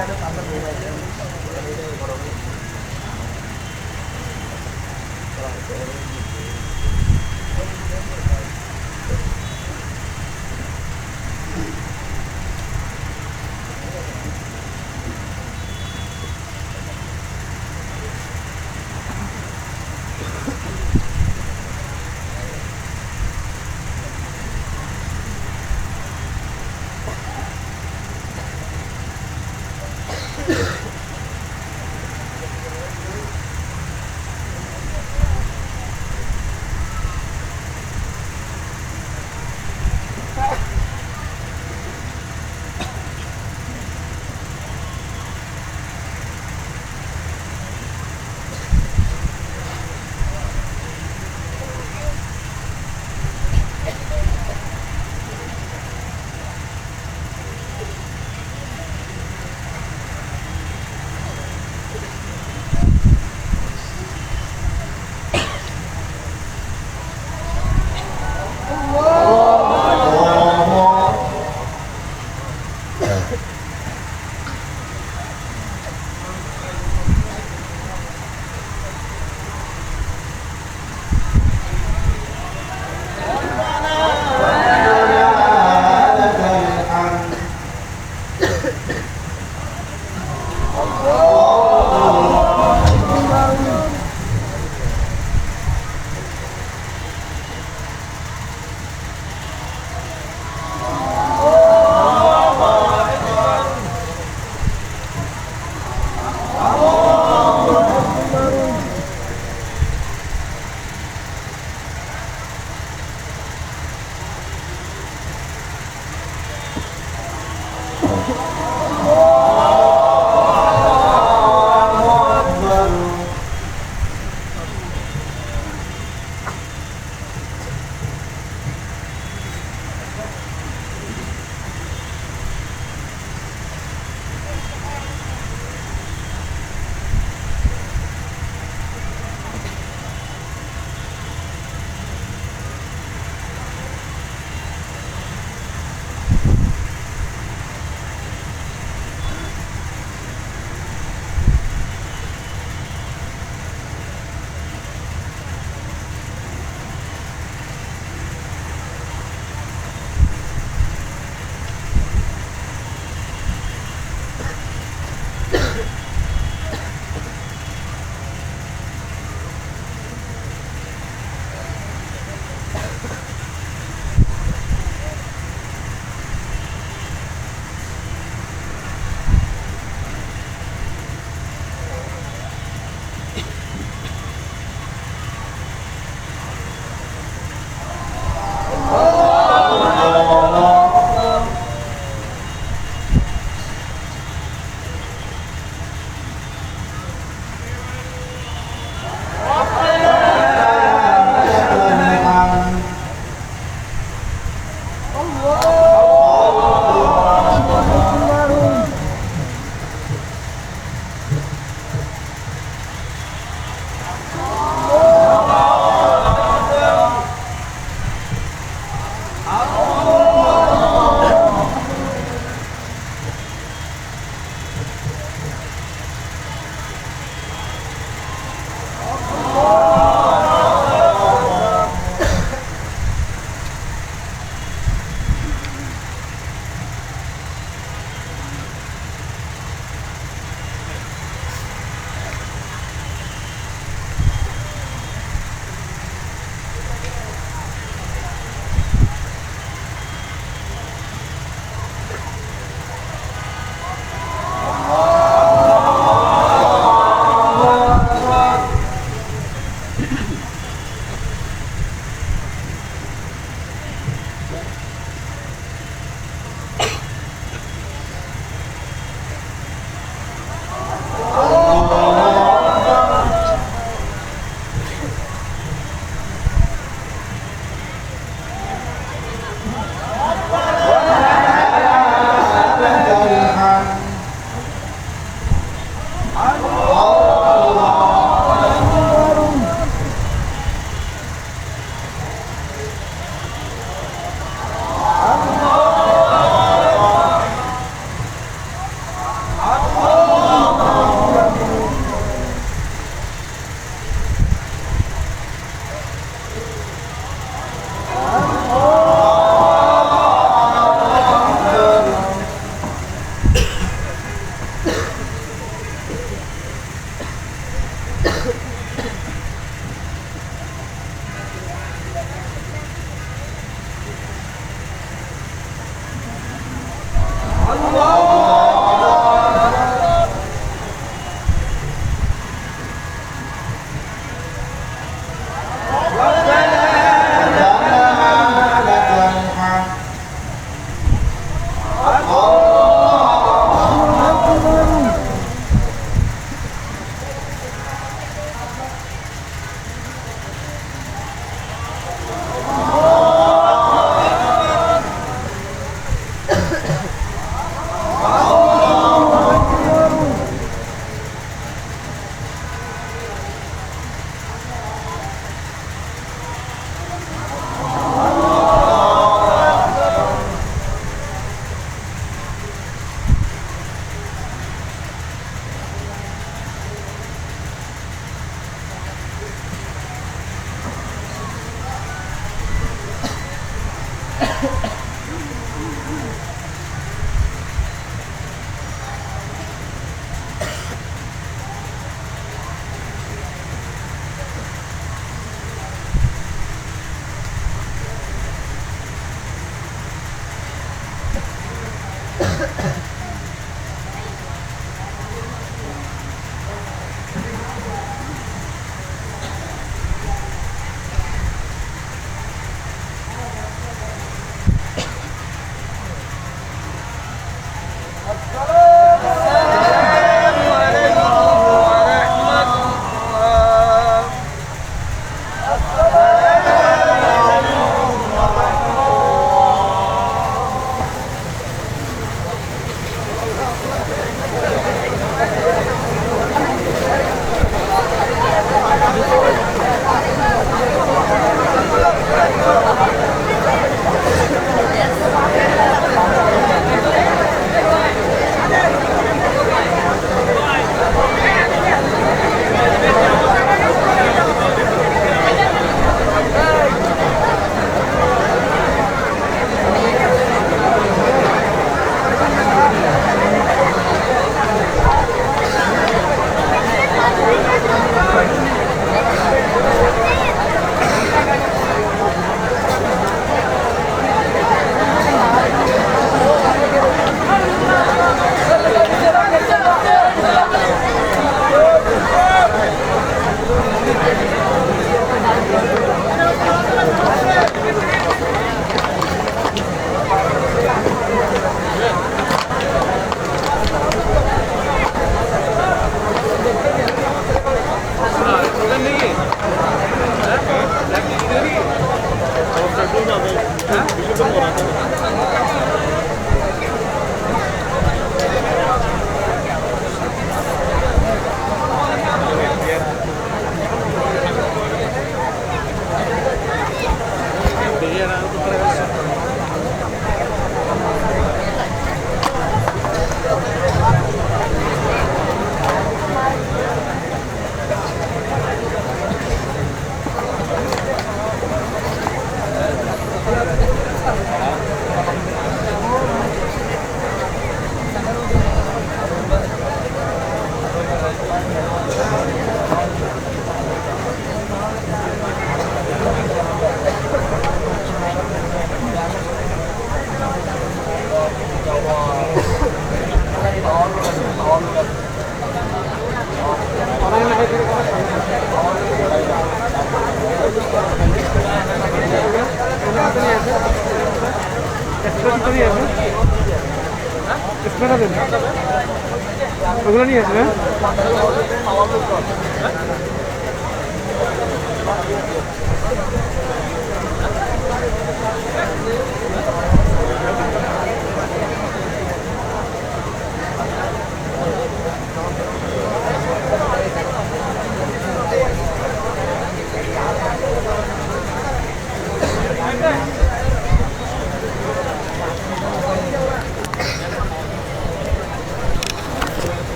ওগুলো নিয়ে আসবে হ্যাঁ